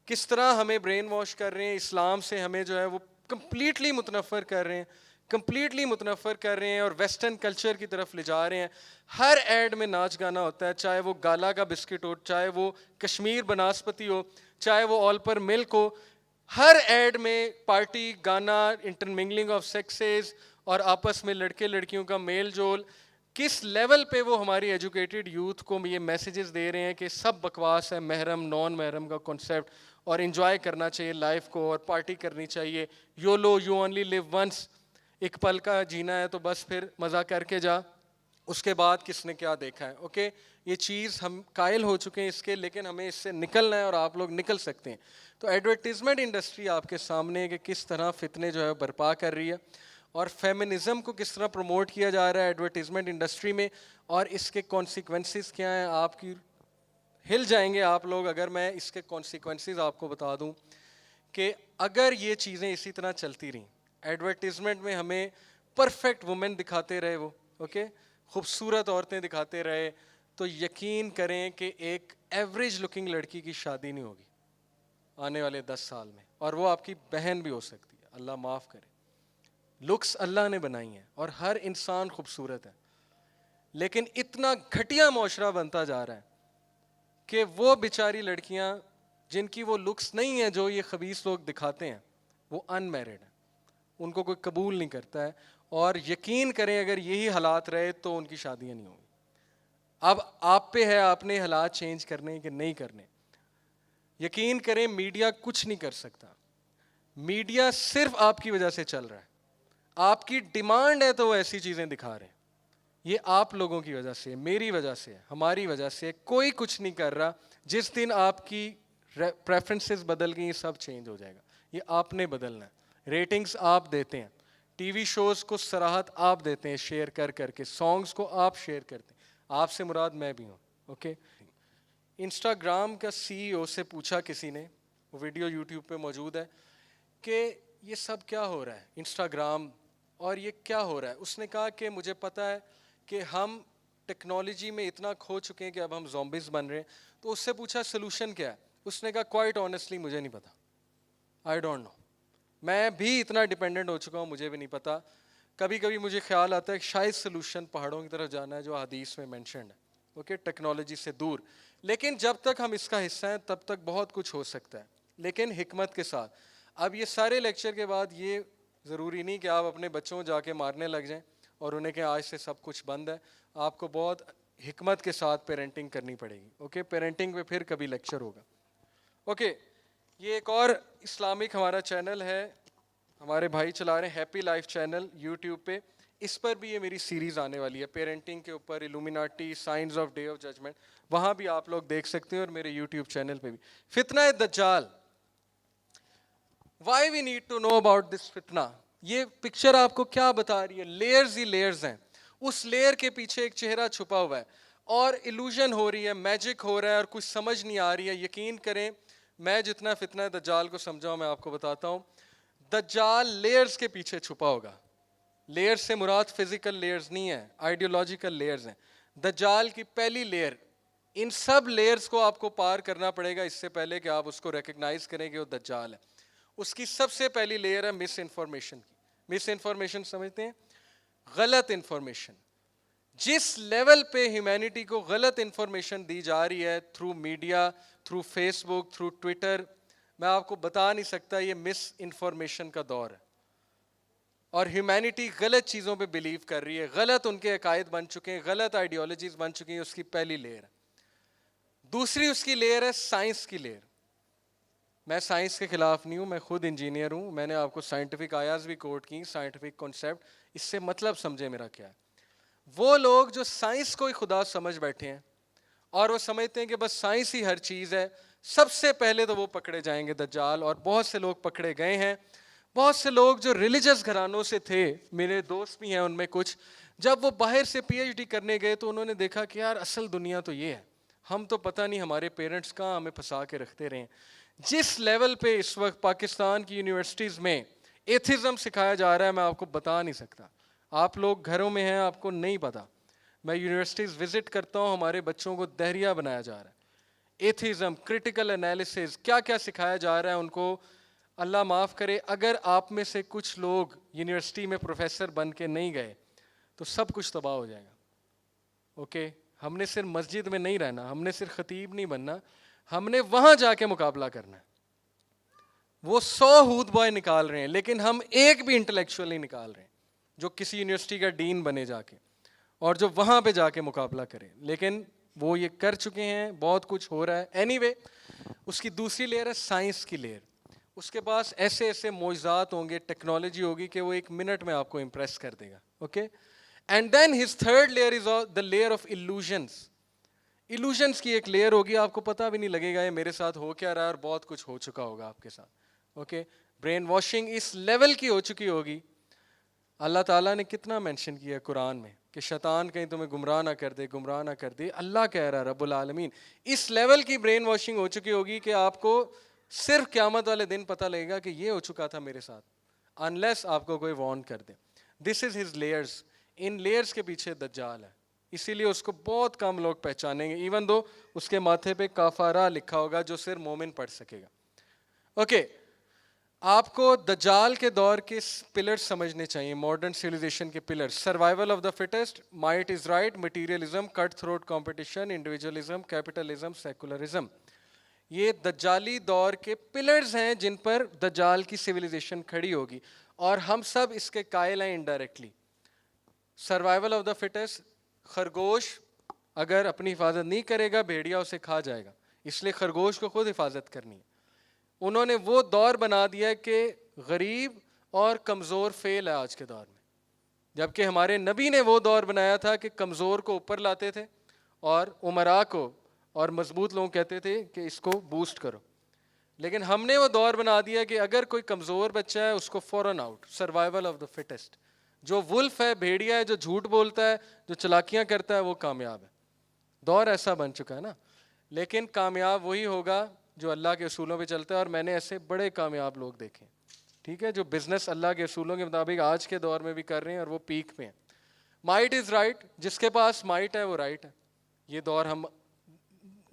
کس طرح ہمیں برین واش کر رہے ہیں, اسلام سے ہمیں جو ہے وہ کمپلیٹلی متنفر کر رہے ہیں, کمپلیٹلی متنفر کر رہے ہیں, اور ویسٹرن کلچر کی طرف لے جا رہے ہیں. ہر ایڈ میں ناچ گانا ہوتا ہے, چاہے وہ گالا کا بسکٹ ہو, چاہے وہ کشمیر بناسپتی ہو, چاہے وہ آل پر ملک ہو. ہر ایڈ میں پارٹی, گانا, انٹرمنگلنگ آف سیکسز, اور آپس میں لڑکے لڑکیوں کا میل جول. کس لیول پہ وہ ہماری ایجوکیٹڈ یوتھ کو یہ میسیجز دے رہے ہیں کہ سب بکواس ہے, محرم نان محرم کا کنسیپٹ, اور انجوائے کرنا چاہیے لائف کو, اور پارٹی کرنی چاہیے. یو اونلی لیو ونس, ایک پل کا جینا ہے تو بس پھر مزہ کر کے جا, اس کے بعد کس نے کیا دیکھا ہے. اوکے, یہ چیز ہم قائل ہو چکے ہیں اس کے, لیکن ہمیں اس سے نکلنا ہے, اور آپ لوگ نکل سکتے ہیں. تو ایڈورٹیزمنٹ انڈسٹری آپ کے سامنے ہے کہ کس طرح فتنے جو ہے برپا کر رہی ہے, اور فیمنزم کو کس طرح پروموٹ کیا جا رہا ہے ایڈورٹیزمنٹ انڈسٹری میں, اور اس کے کانسیکوینسز کیا ہیں. آپ کی ہل جائیں گے آپ لوگ اگر میں اس کے کانسیکوینسز آپ کو بتا دوں کہ اگر یہ چیزیں اسی طرح چلتی رہیں, ایڈورٹیزمنٹ میں ہمیں پرفیکٹ وومن دکھاتے رہے وہ, اوکے, خوبصورت عورتیں دکھاتے رہے, تو یقین کریں کہ ایک ایوریج لکنگ لڑکی کی شادی نہیں ہوگی آنے والے 10 سال میں, اور وہ آپ کی بہن بھی ہو سکتی ہے, اللہ معاف کرے. لکس اللہ نے بنائی ہیں اور ہر انسان خوبصورت ہے, لیکن اتنا گھٹیا معاشرہ بنتا جا رہا ہے کہ وہ بیچاری لڑکیاں جن کی وہ لکس نہیں ہے جو یہ خبیث لوگ دکھاتے ہیں, وہ ان میرڈ ہیں, ان کو کوئی قبول نہیں کرتا ہے. اور یقین کریں اگر یہی حالات رہے تو ان کی شادیاں نہیں ہوں گی. اب آپ پہ ہے آپ نے حالات چینج کرنے کہ نہیں کرنے. یقین کریں میڈیا کچھ نہیں کر سکتا, میڈیا صرف آپ کی وجہ سے چل رہا ہے. آپ کی ڈیمانڈ ہے تو وہ ایسی چیزیں دکھا رہے ہیں. یہ آپ لوگوں کی وجہ سے, میری وجہ سے, ہماری وجہ سے. کوئی کچھ نہیں کر رہا. جس دن آپ کی پریفرنسز بدل گئی سب چینج ہو جائے گا. یہ آپ نے بدلنا ہے. ریٹنگز آپ دیتے ہیں, ٹی وی شوز کو سراحت آپ دیتے ہیں شیئر کر کے, سانگز کو آپ شیئر کرتے ہیں. آپ سے مراد میں بھی ہوں. اوکے, انسٹاگرام کا CEO سے پوچھا کسی نے, وہ ویڈیو یوٹیوب پہ موجود ہے, کہ یہ سب کیا ہو رہا ہے انسٹاگرام, اور یہ کیا ہو رہا ہے. اس نے کہا کہ مجھے پتہ ہے کہ ہم ٹیکنالوجی میں اتنا کھو چکے ہیں کہ اب ہم زومبیز بن رہے ہیں. تو اس سے پوچھا سلوشن کیا ہے. اس نے کہا کوائٹ آنیسٹلی مجھے نہیں پتا, آئی ڈونٹ نو. میں بھی اتنا ڈیپینڈنٹ ہو چکا ہوں, مجھے بھی نہیں پتا. کبھی کبھی مجھے خیال آتا ہے کہ شاید سلوشن پہاڑوں کی طرف جانا ہے جو حدیث میں مینشنڈ ہے, اوکے, ٹیکنالوجی سے دور. لیکن جب تک ہم اس کا حصہ ہیں تب تک بہت کچھ ہو سکتا ہے, لیکن حکمت کے ساتھ. اب یہ سارے لیکچر کے بعد یہ ضروری نہیں کہ آپ اپنے بچوں جا کے مارنے لگ جائیں اور انہیں کہ آج سے سب کچھ بند ہے. آپ کو بہت حکمت کے ساتھ پیرنٹنگ کرنی پڑے گی. اوکے, پیرنٹنگ پہ پھر کبھی لیکچر ہوگا. اوکے, یہ ایک اور اسلامک ہمارا چینل ہے, ہمارے بھائی چلا رہے ہیں, ہیپی لائف چینل یوٹیوب پہ. اس پر بھی یہ میری سیریز آنے والی ہے پیرنٹنگ کے اوپر, illuminati, signs of day of judgment. وہاں بھی آپ لوگ دیکھ سکتے ہیں, اور میرے یوٹیوب چینل پہ بھی. فتنہ دجال, why we need to know about this فتنہ. یہ پکچر آپ کو کیا بتا رہی ہے, لیئرز ہی لیئرز ہیں. اس لیئر کے پیچھے ایک چہرہ چھپا ہوا ہے, اور illusion ہو رہی ہے, میجک ہو رہا ہے اور کچھ سمجھ نہیں آ رہی ہے. یقین کریں میں جتنا فتنہ دجال کو سمجھا ہوں میں آپ کو بتاتا ہوں. دجال لیئرز کے پیچھے چھپا ہوگا. لیئرز سے مراد فزیکل لیئرز نہیں ہیں, آئیڈیولوجیکل لیئرز ہیں. دجال کی پہلی لیئر, ان سب لیئرز کو آپ کو پار کرنا پڑے گا اس سے پہلے کہ آپ اس کو ریکگنائز کریں کہ وہ دجال ہے. اس کی سب سے پہلی لیئر ہے مس انفارمیشن کی. مس انفارمیشن سمجھتے ہیں, غلط انفارمیشن. جس لیول پہ ہیومینٹی کو غلط انفارمیشن دی جا رہی ہے تھرو میڈیا, تھرو فیس بک, تھرو ٹویٹر, میں آپ کو بتا نہیں سکتا. یہ مس انفارمیشن کا دور ہے اور ہیومینٹی غلط چیزوں پہ بلیو کر رہی ہے, غلط ان کے عقائد بن چکے ہیں, غلط آئیڈیالوجیز بن چکی ہیں. اس کی پہلی لیئر. دوسری اس کی لیئر ہے سائنس کی لیئر. میں سائنس کے خلاف نہیں ہوں, میں خود انجینئر ہوں. میں نے آپ کو سائنٹیفک آیاز بھی کوٹ کی, سائنٹیفک کانسیپٹ. اس سے مطلب سمجھے میرا کیا ہے. وہ لوگ جو سائنس کو ہی خدا سمجھ بیٹھے ہیں اور وہ سمجھتے ہیں کہ بس سائنس ہی ہر چیز ہے, سب سے پہلے تو وہ پکڑے جائیں گے دجال. اور بہت سے لوگ پکڑے گئے ہیں. بہت سے لوگ جو ریلیجس گھرانوں سے تھے, میرے دوست بھی ہیں ان میں کچھ, جب وہ باہر سے پی ایچ ڈی کرنے گئے تو انہوں نے دیکھا کہ یار اصل دنیا تو یہ ہے, ہم تو پتہ نہیں ہمارے پیرنٹس کہاں ہمیں پھنسا کے رکھتے رہے. جس لیول پہ اس وقت پاکستان کی یونیورسٹیز میں ایتھزم سکھایا جا رہا ہے میں آپ کو بتا نہیں سکتا. آپ لوگ گھروں میں ہیں, آپ کو نہیں پتا. میں یونیورسٹیز وزٹ کرتا ہوں, ہمارے بچوں کو دہریہ بنایا جا رہا ہے. ایتھزم, کرٹیکل انالیسز, کیا کیا سکھایا جا رہا ہے ان کو. اللہ معاف کرے, اگر آپ میں سے کچھ لوگ یونیورسٹی میں پروفیسر بن کے نہیں گئے تو سب کچھ تباہ ہو جائے گا. اوکے, ہم نے صرف مسجد میں نہیں رہنا, ہم نے صرف خطیب نہیں بننا, ہم نے وہاں جا کے مقابلہ کرنا ہے. وہ 100 ہود بوائے نکال رہے ہیں لیکن ہم ایک بھی انٹلیکچوئل نہیں نکال رہے ہیں جو کسی یونیورسٹی کا ڈین بنے جا کے اور جو وہاں پہ جا کے مقابلہ کرے. لیکن وہ یہ کر چکے ہیں, بہت کچھ ہو رہا ہے. اینی وے, اس کی دوسری لیئر ہے سائنس کی لیئر. اس کے پاس ایسے ایسے معجزات ہوں گے, ٹیکنالوجی ہوگی کہ وہ 1 منٹ میں آپ کو امپریس کر دے گا. Okay, and then his third layer is the layer of illusions. illusions کی ایک لیئر ہوگی, آپ کو پتہ بھی نہیں لگے گا یہ میرے ساتھ ہو کیا رہا ہے اور بہت کچھ ہو چکا ہوگا آپ کے ساتھ. اوکے, برین واشنگ اس لیول کی ہو چکی ہوگی. اللہ تعالیٰ نے کتنا مینشن کیا ہے قرآن میں کہ شیطان کہیں تمہیں گمراہ نہ کر دے, گمراہ نہ کر دے. اللہ کہہ رہا ہے رب العالمین, اس لیول کی برین واشنگ ہو چکی ہوگی کہ آپ کو صرف قیامت والے دن پتہ لگے گا کہ یہ ہو چکا تھا میرے ساتھ, انلیس آپ کو کوئی وارن کر دے. This is his layers. ان لیئرز کے پیچھے دجال ہے, اسی لیے اس کو بہت کم لوگ پہچانیں گے, ایون دو اس کے ماتھے پہ کافارہ لکھا ہوگا جو صرف مومن پڑھ سکے گا. اوکے, آپ کو دجال کے دور کے پلرز سمجھنے چاہیے, ماڈرن سویلائزیشن کے pillars. Survival of the fittest, might is right, materialism, cut throat competition, individualism, capitalism, secularism. یہ دجالی دور کے پلرز ہیں جن پر دجال کی سویلائزیشن کھڑی ہوگی اور ہم سب اس کے قائل ہیں indirectly. Survival of the fittest, خرگوش اگر اپنی حفاظت نہیں کرے گا بھیڑیا اسے کھا جائے گا, اس لیے خرگوش کو خود حفاظت کرنی ہے. انہوں نے وہ دور بنا دیا کہ غریب اور کمزور فیل ہے آج کے دور میں, جبکہ ہمارے نبی نے وہ دور بنایا تھا کہ کمزور کو اوپر لاتے تھے اور امراء کو اور مضبوط لوگ کہتے تھے کہ اس کو بوسٹ کرو. لیکن ہم نے وہ دور بنا دیا کہ اگر کوئی کمزور بچہ ہے اس کو فوراً out. Survival of the fittest. جو ولف ہے, بھیڑیا ہے, جو جھوٹ بولتا ہے, جو چلاکیاں کرتا ہے, وہ کامیاب ہے. دور ایسا بن چکا ہے نا. لیکن کامیاب وہی ہوگا جو اللہ کے اصولوں پہ چلتا ہے, اور میں نے ایسے بڑے کامیاب لوگ دیکھے, ٹھیک ہے, جو بزنس اللہ کے اصولوں کے مطابق آج کے دور میں بھی کر رہے ہیں اور وہ پیک پہ ہیں. مائٹ از رائٹ, جس کے پاس مائٹ ہے وہ رائٹ ہے. یہ دور ہم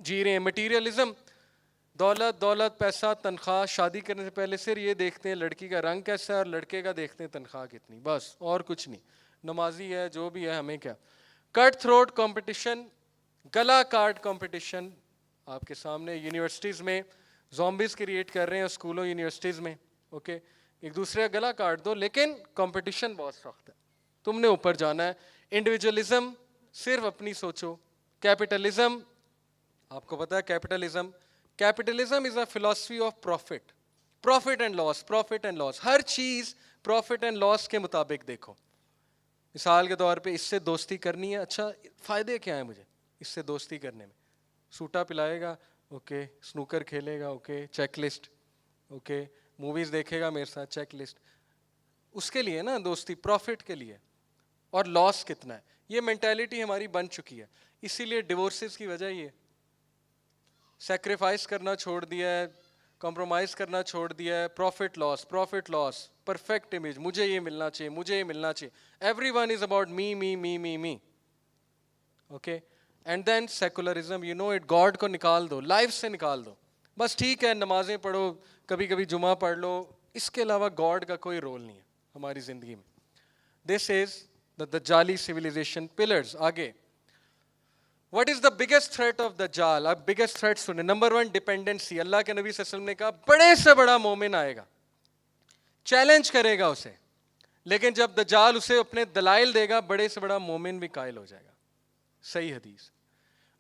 جی رہے ہیں. مٹیریلزم, دولت, پیسہ, تنخواہ. شادی کرنے سے پہلے صرف یہ دیکھتے ہیں لڑکی کا رنگ کیسا ہے اور لڑکے کا دیکھتے ہیں تنخواہ کتنی, بس اور کچھ نہیں. نمازی ہے جو بھی ہے, ہمیں کیا. کٹ تھروٹ کمپٹیشن, گلا کاٹ کمپٹیشن. آپ کے سامنے یونیورسٹیز میں زومبیز کریٹ کر رہے ہیں اسکولوں یونیورسٹیز میں. اوکے, ایک دوسرے کا گلا کاٹ دو, لیکن کمپٹیشن بہت سخت ہے, تم نے اوپر جانا ہے. انڈیویجولزم, صرف اپنی سوچو. کیپٹلزم, آپ کو پتا ہے capitalism is a philosophy of profit, profit and loss, profit and loss. ہر چیز پروفٹ اینڈ لاس کے مطابق دیکھو. مثال کے طور پہ اس سے دوستی کرنی ہے, اچھا فائدے کیا ہیں مجھے اس سے دوستی کرنے میں؟ سوٹا پلائے گا, اوکے, سنوکر کھیلے گا, okay, check list, okay, movies دیکھے گا میرے ساتھ, چیک لسٹ. اس کے لیے نا دوستی, پروفٹ کے لیے. اور لاس کتنا ہے؟ یہ مینٹیلٹی ہماری بن چکی ہے. اسی لیے ڈیورسز کی وجہ یہ سیکریفائس کرنا چھوڑ دیا ہے, کمپرومائز کرنا چھوڑ دیا ہے, پروفٹ لاس, پرفیکٹ امیج, مجھے یہ ملنا چاہیے, مجھے یہ ملنا چاہیے, everyone is about me me me me me. Okay, and then secularism, you know it, God کو نکال دو, لائف سے نکال دو. بس ٹھیک ہے, نمازیں پڑھو, کبھی کبھی جمعہ پڑھ لو, اس کے علاوہ گاڈ کا کوئی رول نہیں ہے ہماری زندگی میں. دس از دا دجالی سیویلائزیشن پلرز. آگے, what is the biggest threat of دجال؟ اب بگیسٹ تھریٹ سنیں. Number 1, dependency. اللہ کے نبی صلی اللہ علیہ وسلم نے کہا بڑے سے بڑا مومن آئے گا, چیلنج کرے گا اسے, لیکن جب دجال اسے اپنے دلائل دے گا, بڑے سے بڑا مومن بھی قائل ہو جائے گا. صحیح حدیث.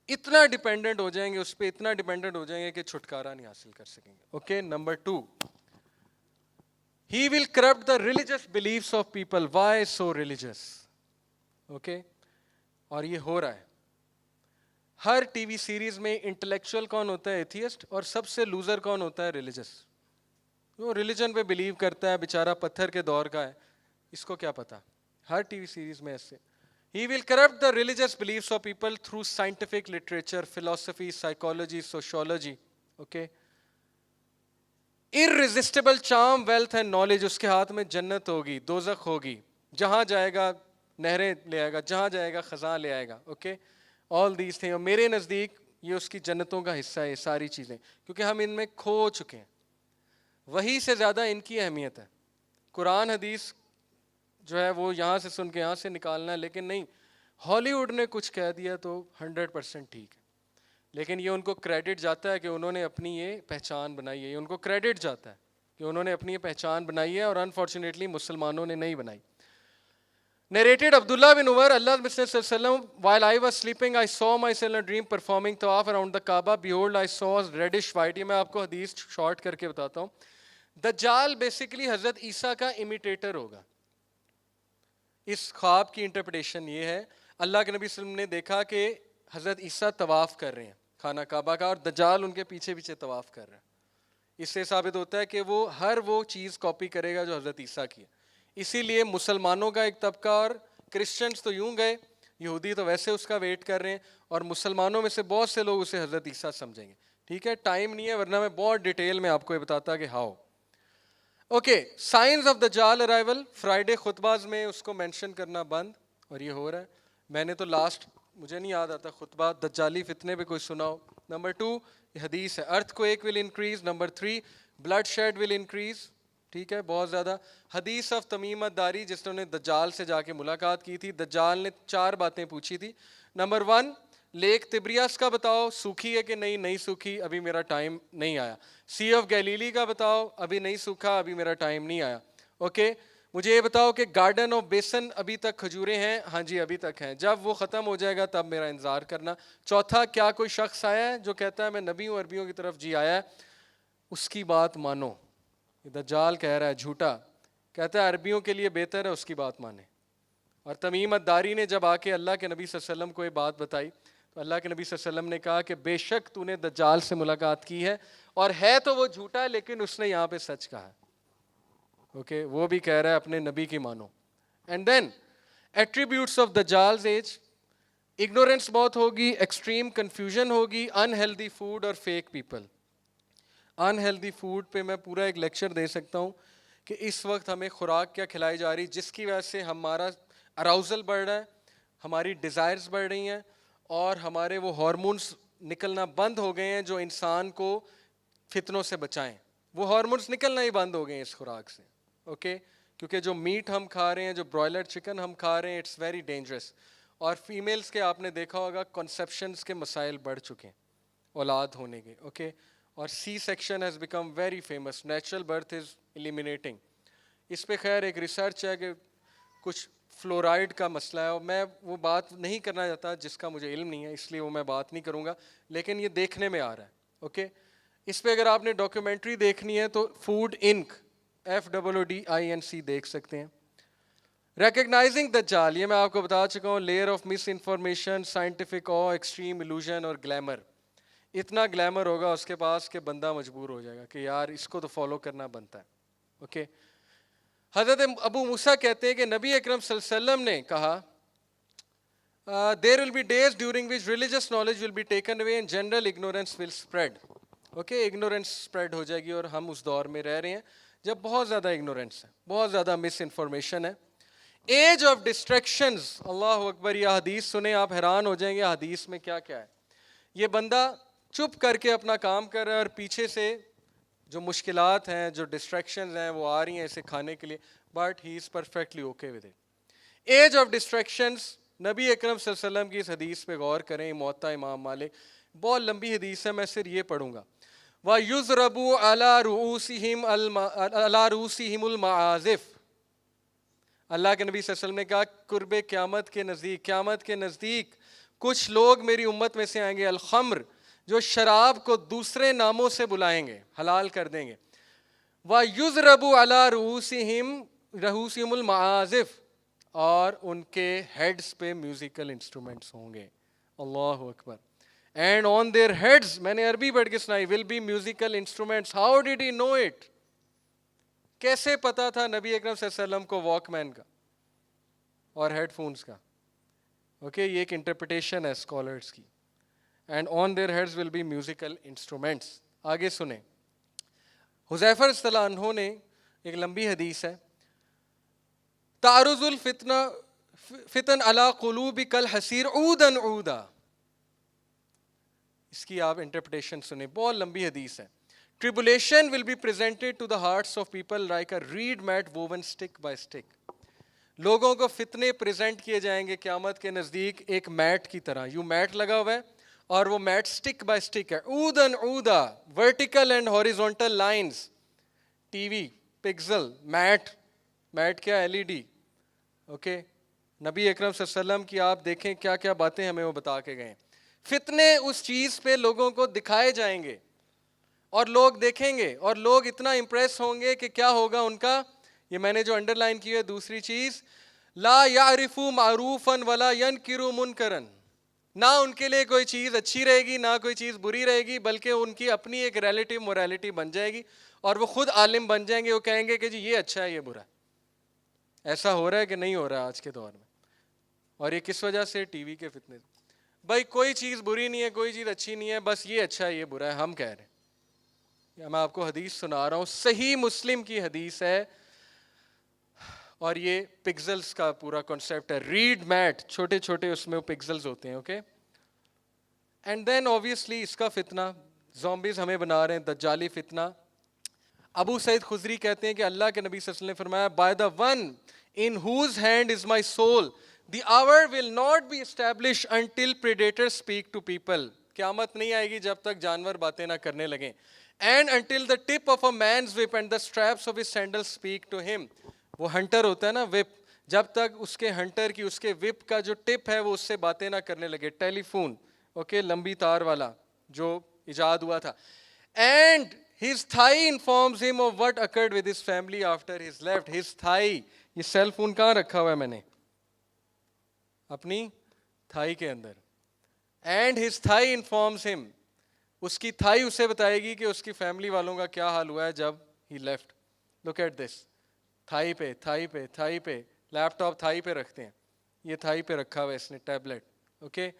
اتنا ڈیپینڈنٹ ہو جائیں گے اس پہ, اتنا ڈیپینڈنٹ ہو جائیں گے کہ چھٹکارا نہیں حاصل کر سکیں گے. Okay, number 2, he will corrupt the religious beliefs of people. Why so religious? Okay, اور یہ ہو رہا ہے. ہر ٹی وی سیریز میں انٹلیکچوئل کون ہوتا ہے؟ ایتھیسٹ. اور سب سے لوزر کون ہوتا ہے؟ ریلیجس. وہ ریلیجن پہ بلیو کرتا ہے, بیچارہ پتھر کے دور کا ہے, اس کو کیا پتا. ہر ٹی وی سیریز میں ایسے. He will corrupt the religious beliefs of people through scientific literature, philosophy, psychology, sociology. Okay. Irresistible charm, wealth and knowledge. اس کے ہاتھ میں جنت ہوگی, دوزخ ہوگی, جہاں جائے گا نہریں لے آئے گا, جہاں جائے گا خزاں لے آئے گا. Okay, all these thing. اور میرے نزدیک یہ اس کی جنتوں کا حصہ ہے, یہ ساری چیزیں, کیونکہ ہم ان میں کھو چکے ہیں. وہی سے زیادہ ان کی اہمیت ہے. قرآن حدیث جو ہے وہ یہاں سے سن کے یہاں سے نکالنا ہے, لیکن نہیں, ہالی ووڈ نے کچھ کہہ دیا تو 100% ٹھیک ہے, لیکن یہ ان کو کریڈٹ جاتا ہے کہ انہوں نے اپنی یہ پہچان بنائی ہے. یہ ان کو کریڈٹ جاتا ہے کہ انہوں نے اپنی یہ پہچان بنائی ہے, اور انفارچونیٹلی مسلمانوں نے نہیں بنائی. Narrated Abdullah bin Umar, Allah Messenger sallallahu alaihi wasallam, while I was sleeping, I saw myself in a dream performing tawaf around the Kaaba. Behold, I saw reddish white. یہ میں آپ کو حدیث شارٹ کر کے بتاتا ہوں. دجال بیسیکلی حضرت عیسیٰ کا امیٹیٹر ہوگا. اس خواب کی انٹرپریٹیشن یہ ہے, اللہ کے نبی صلی اللہ علیہ وسلم نے دیکھا کہ حضرت عیسیٰ طواف کر رہے ہیں خانہ کعبہ کا, اور دجال ان کے پیچھے پیچھے طواف کر رہا ہے. اس سے ثابت ہوتا ہے کہ وہ ہر وہ چیز کاپی کرے گا جو حضرت عیسیٰ کی ہے. اسی لیے مسلمانوں کا ایک طبقہ, اور کرسچنز تو یوں گئے, یہودی تو ویسے اس کا ویٹ کر رہے ہیں, اور مسلمانوں میں سے بہت سے لوگ اسے حضرت عیسیٰ سمجھیں گے. ٹھیک ہے, ٹائم نہیں ہے, ورنہ میں بہت ڈیٹیل میں آپ کو یہ بتاتا کہ ہاؤ. اوکے, سائنز آف دجال ارائیول. فرائیڈے خطباز میں اس کو مینشن کرنا بند, اور یہ ہو رہا ہے. میں نے تو لاسٹ, مجھے نہیں یاد آتا خطبہ دجالی فتنے پہ کوئی سنا ہو. نمبر 2, یہ حدیث ہے, ارتھ کو ایک will increase. Number 3, bloodshed will increase. ٹھیک ہے, بہت زیادہ. حدیث آف تمیم الداری, جس نے دجال سے جا کے ملاقات کی تھی. دجال نے 4 باتیں پوچھی تھی. نمبر 1, لیک تبریاس کا بتاؤ, سوکھی ہے کہ نہیں سوکھی, ابھی میرا ٹائم نہیں آیا. سی آف گیلیلی کا بتاؤ, ابھی نہیں سوکھا, ابھی میرا ٹائم نہیں آیا. اوکے, مجھے یہ بتاؤ کہ گارڈن آف بیسن ابھی تک کھجوریں ہیں؟ ہاں جی ابھی تک ہیں, جب وہ ختم ہو جائے گا تب میرا انتظار کرنا. چوتھا, کیا کوئی شخص آیا ہے جو کہتا ہے میں نبی ہوں عربیوں کی طرف؟ جی آیا ہے, اس کی بات مانو. دجال کہہ رہا ہے جھوٹا, کہتا ہے عربیوں کے لیے بہتر ہے, اس کی بات مانے. اور تمیم الداری نے جب آ کے اللہ کے نبی صلی اللہ علیہ وسلم کو یہ بات بتائی, تو اللہ کے نبی صلی اللہ علیہ وسلم نے کہا کہ بے شک تو نے دجال سے ملاقات کی ہے, اور ہے تو وہ جھوٹا ہے, لیکن اس نے یہاں پہ سچ کہا ہے. اوکے, وہ بھی کہہ رہا ہے اپنے نبی کی مانو. اینڈ دین ایٹریبیوٹس آف دجالز ایج. اگنورینس بہت ہوگی, ایکسٹریم کنفیوژن ہوگی, انہیلدی فوڈ اور فیک پیپل. انہیلدی فوڈ پہ میں پورا ایک لیکچر دے سکتا ہوں کہ اس وقت ہمیں خوراک کیا کھلائی جا رہی, جس کی وجہ سے ہمارا اراؤزل بڑھ رہا ہے, ہماری ڈیزائرز بڑھ رہی ہیں, اور ہمارے وہ ہارمونس نکلنا بند ہو گئے ہیں جو انسان کو فتنوں سے بچائیں. وہ ہارمونس نکلنا ہی بند ہو گئے ہیں اس خوراک سے. اوکے, کیونکہ جو میٹ ہم کھا رہے ہیں, جو برائلر چکن ہم کھا رہے ہیں, اٹس ویری ڈینجرس. اور فیمیلز کے آپ نے دیکھا ہوگا کنسیپشنز کے مسائل بڑھ چکے ہیں, اولاد ہونے کے. اوکے, اور C section has become very famous, natural birth is eliminating. اس پہ خیر ایک ریسرچ ہے کہ کچھ فلورائڈ کا مسئلہ ہے, اور میں وہ بات نہیں کرنا چاہتا جس کا مجھے علم نہیں ہے, اس لیے وہ میں بات نہیں کروں گا, لیکن یہ دیکھنے میں آ رہا ہے. اوکے, اس پہ اگر آپ نے ڈاکیومنٹری دیکھنی ہے تو فوڈ انک, FOODINC دیکھ سکتے ہیں. ریکگنائزنگ دجال, یہ میں آپ کو بتا چکا ہوں, layer of miss information, scientific O, extreme illusion اور گلیمر. اتنا گلیمر ہوگا اس کے پاس کہ بندہ مجبور ہو جائے گا کہ یار اس کو تو فالو کرنا بنتا ہے. اوکے, حضرت ابو موسیٰ کہتے ہیں کہ نبی اکرم صلی اللہ علیہ وسلم نے کہا There will be days during which religious knowledge will be taken away and general ignorance will spread. Okay, ignorance spread ہو جائے گی, اور ہم اس دور میں رہ رہے ہیں جب بہت زیادہ ignorance ہے, بہت زیادہ مس انفارمیشن ہے. ایج آف ڈسٹریکشنز, اللہ اکبر, یہ حدیث سنیں آپ حیران ہو جائیں گے حدیث میں کیا کیا ہے. یہ بندہ چپ کر کے اپنا کام کر رہا ہے اور پیچھے سے جو مشکلات ہیں, جو ڈسٹریکشنز ہیں وہ آ رہی ہیں اسے کھانے کے لیے, but he is perfectly okay with it. Age of distractions, نبی اکرم صلی اللہ علیہ وسلم کی اس حدیث پہ غور کریں, موطا امام مالک, بہت لمبی حدیث ہے, میں صرف یہ پڑھوں گا. وَيُضْرَبُ عَلَىٰ رُؤُوسِهِمُ الْمَعَازِفُ, اللہ کے نبی صلی اللہ علیہ وسلم نے کہا قرب قیامت کے نزدیک, قیامت کے نزدیک کچھ لوگ میری امت میں سے آئیں گے, الخمر, جو شراب کو دوسرے ناموں سے بلائیں گے, حلال کر دیں گے. وَيُضْرَبُ عَلَىٰ رُؤُوسِهِمُ الْمَعَازِفُ, اور ان کے ہیڈز پہ میوزیکل انسٹرومنٹس ہوں گے. اللہ اکبر. اینڈ آن دیئر ہیڈز, میں نے عربی پڑھ کے سنائی, will be musical instruments. How did he know it, کیسے پتا تھا نبی اکرم صلی اللہ علیہ وسلم کو واک مین کا اور ہیڈ فونز کا؟ اوکے, یہ ایک انٹرپریٹیشن ہے اسکالرس کی. And on their heads will be musical instruments. آگے سنیں, حذیفہ رضی اللہ عنہ نے, ایک لمبی حدیث ہے, تعرض فتن علی قلوب کالحصیر عودا عودا, اس کی آپ انٹرپریٹیشن سنیں, بہت لمبی حدیث ہے. Tribulation will be presented to the hearts of people like a reed mat woven stick by stick. لوگوں کو فتنے پریزنٹ کیے جائیں گے قیامت کے نزدیک ایک میٹ کی طرح. یوں میٹ لگا ہوا ہے اور وہ میٹ سٹک بائی سٹک ہے, عودن عودا, vertical and horizontal lines. T V, pixel, matte, matte کیا, ایل ای ڈی. اوکے, نبی اکرم صلی اللہ علیہ وسلم کی آپ دیکھیں کیا کیا باتیں ہمیں وہ بتا کے گئے. فتنے اس چیز پہ لوگوں کو دکھائے جائیں گے اور لوگ دیکھیں گے اور لوگ اتنا امپریس ہوں گے کہ کیا ہوگا ان کا. یہ میں نے جو انڈر لائن کی ہے دوسری چیز, لا یعرفو معروفا ولا ینکروا منکرا, نہ ان کے لیے کوئی چیز اچھی رہے گی نہ کوئی چیز بری رہے گی, بلکہ ان کی اپنی ایک ریلیٹیو موریلٹی بن جائے گی اور وہ خود عالم بن جائیں گے. وہ کہیں گے کہ جی یہ اچھا ہے یہ برا ہے. ایسا ہو رہا ہے کہ نہیں ہو رہا آج کے دور میں؟ اور یہ کس وجہ سے؟ ٹی وی کے فتنے. بھائی کوئی چیز بری نہیں ہے, کوئی چیز اچھی نہیں ہے, بس یہ اچھا ہے یہ برا ہے, ہم کہہ رہے ہیں. میں آپ کو حدیث سنا رہا ہوں, صحیح مسلم کی حدیث ہے, اور یہ پکسلز کا پورا کنسیپٹ ہے. ریڈ میٹ, چھوٹے چھوٹے اس میں وہ پکسلز ہوتے ہیں. اوکے, اینڈ دین اوبیسلی اس کا فتنہ, زومبیز ہمیں بنا رہے ہیں, دجالی فتنہ. ابو سعید خضری کہتے ہیں کہ اللہ کے نبی صلی اللہ علیہ وسلم نے فرمایا, by the one in whose hand is my soul, the hour will not be establish until predator speak to people. قیامت نہیں آئے گی جب تک جانور باتیں نہ کرنے لگیں. And until the tip of a man's whip and the straps of his sandals speak to him. وہ ہنٹر ہوتا ہے نا, whip, جب تک اس کے ہنٹر کی, اس کے whip کا جو ٹپ ہے وہ اس سے باتیں نہ کرنے لگے. ٹیلی فون, اوکے, لمبی تار والا جو ایجاد ہوا تھا. And his thigh informs him of what occurred with his family after his left. His thigh, یہ سیل فون کہاں رکھا ہوا ہے میں نے؟ اپنی تھائی کے اندر. And his thigh informs him, اس کی تھائی اسے بتائے گی کہ اس کی فیملی والوں کا کیا حال ہوا ہے جب he left. Look at this, thigh پہ تھائی پہ تھائی پہ, لیپ ٹاپ تھائی پہ رکھتے ہیں, یہ تھائی پہ رکھا ہوا ہے اس نے tablet. Okay,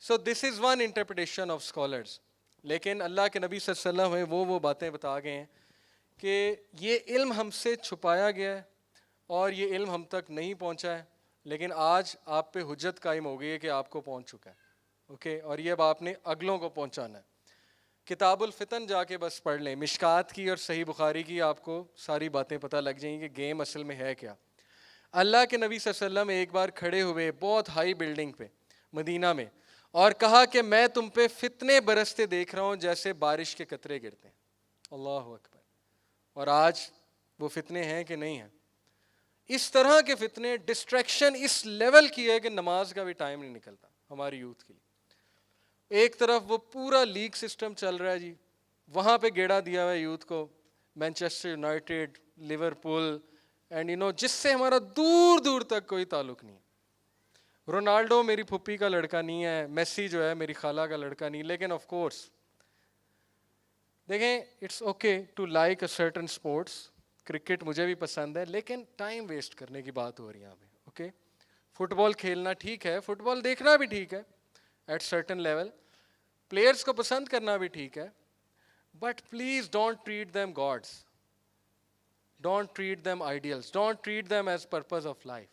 so this is one interpretation of scholars. لیکن اللہ کے نبی صلی اللہ علیہ وسلم وہ باتیں بتا گئے ہیں کہ یہ علم ہم سے چھپایا گیا ہے اور یہ علم ہم تک نہیں پہنچا ہے, لیکن آج آپ پہ حجت قائم ہو گئی ہے کہ آپ کو پہنچ چکا ہے. اوکے, اور یہ اب آپ نے اگلوں کو پہنچانا ہے. کتاب الفتن جا کے بس پڑھ لیں, مشکات کی اور صحیح بخاری کی, آپ کو ساری باتیں پتہ لگ جائیں گی کہ گیم اصل میں ہے کیا. اللہ کے نبی صلی اللہ علیہ وسلم ایک بار کھڑے ہوئے بہت ہائی بلڈنگ پہ مدینہ میں اور کہا کہ میں تم پہ فتنے برستے دیکھ رہا ہوں جیسے بارش کے قطرے گرتے ہیں. اللہ اکبر. اور آج وہ فتنے ہیں کہ نہیں ہیں؟ اس طرح کے فتنے, ڈسٹریکشن اس لیول کی ہے کہ نماز کا بھی ٹائم نہیں نکلتا ہماری یوتھ کے لیے. ایک طرف وہ پورا لیگ سسٹم چل رہا ہے جی, وہاں پہ گیڑا دیا ہوا ہے یوتھ کو, مینچسٹر یونائٹیڈ, لیورپول, اینڈ جس سے ہمارا دور دور تک کوئی تعلق نہیں. رونالڈو میری پھپھی کا لڑکا نہیں ہے, میسی جو ہے میری خالہ کا لڑکا نہیں. لیکن آف کورس دیکھیں, it's okay to like a certain sports, cricket مجھے بھی پسند ہے, لیکن ٹائم ویسٹ کرنے کی بات ہو رہی ہے یہاں پہ. اوکے, فٹ بال کھیلنا ٹھیک ہے, فٹ بال دیکھنا بھی ٹھیک ہے ایٹ سرٹن لیول, پلیئرس کو پسند کرنا بھی ٹھیک ہے, but please don't treat them gods, don't treat them idols, don't treat them as purpose of life.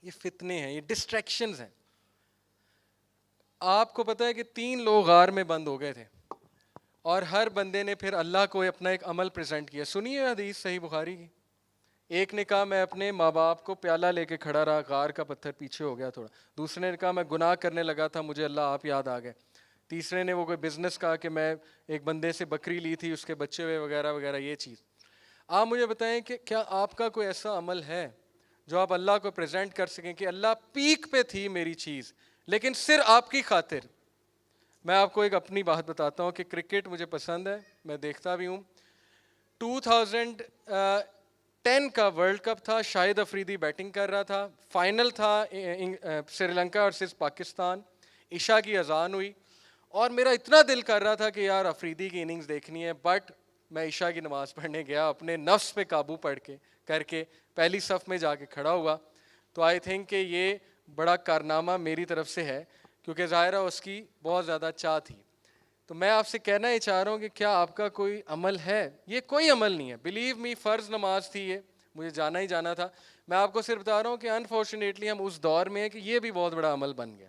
یہ فتنے ہیں, یہ ڈسٹریکشنز ہیں. آپ کو پتہ ہے کہ 3 لوگ غار میں بند ہو گئے تھے, اور ہر بندے نے پھر اللہ کو اپنا ایک عمل پریزنٹ کیا. سنیے حدیث صحیح بخاری کی. ایک نے کہا میں اپنے ماں باپ کو پیالہ لے کے کھڑا رہا, غار کا پتھر پیچھے ہو گیا تھوڑا. دوسرے نے کہا میں گناہ کرنے لگا تھا, مجھے اللہ آپ یاد آ گئے. تیسرے نے وہ کوئی بزنس کہا کہ میں ایک بندے سے بکری لی تھی, اس کے بچے ہوئے وغیرہ وغیرہ یہ چیز. آپ مجھے بتائیں کہ کیا آپ کا کوئی ایسا عمل ہے جو آپ اللہ کو پریزنٹ کر سکیں کہ اللہ پیک پہ تھی میری چیز, لیکن صرف آپ کی خاطر. میں آپ کو ایک اپنی بات بتاتا ہوں کہ کرکٹ مجھے پسند ہے, میں دیکھتا بھی ہوں. 2010 کا ورلڈ کپ تھا, شاہد افریدی بیٹنگ کر رہا تھا, فائنل تھا سری لنکا ورسز پاکستان. عشاء کی اذان ہوئی اور میرا اتنا دل کر رہا تھا کہ یار افریدی کی اننگز دیکھنی ہے, بٹ میں عشاء کی نماز پڑھنے گیا, اپنے نفس پہ قابو کر کے پہلی صف میں جا کے کھڑا ہوا. تو آئی تھنک کہ یہ بڑا کارنامہ میری طرف سے ہے, کیونکہ ظاہرہ اس کی بہت زیادہ چاہ تھی. تو میں آپ سے کہنا ہی چاہ رہا ہوں کہ کیا آپ کا کوئی عمل ہے؟ یہ کوئی عمل نہیں ہے, بلیو می, فرض نماز تھی, یہ مجھے جانا ہی جانا تھا. میں آپ کو صرف بتا رہا ہوں کہ انفارچونیٹلی ہم اس دور میں ہیں کہ یہ بھی بہت بڑا عمل بن گیا.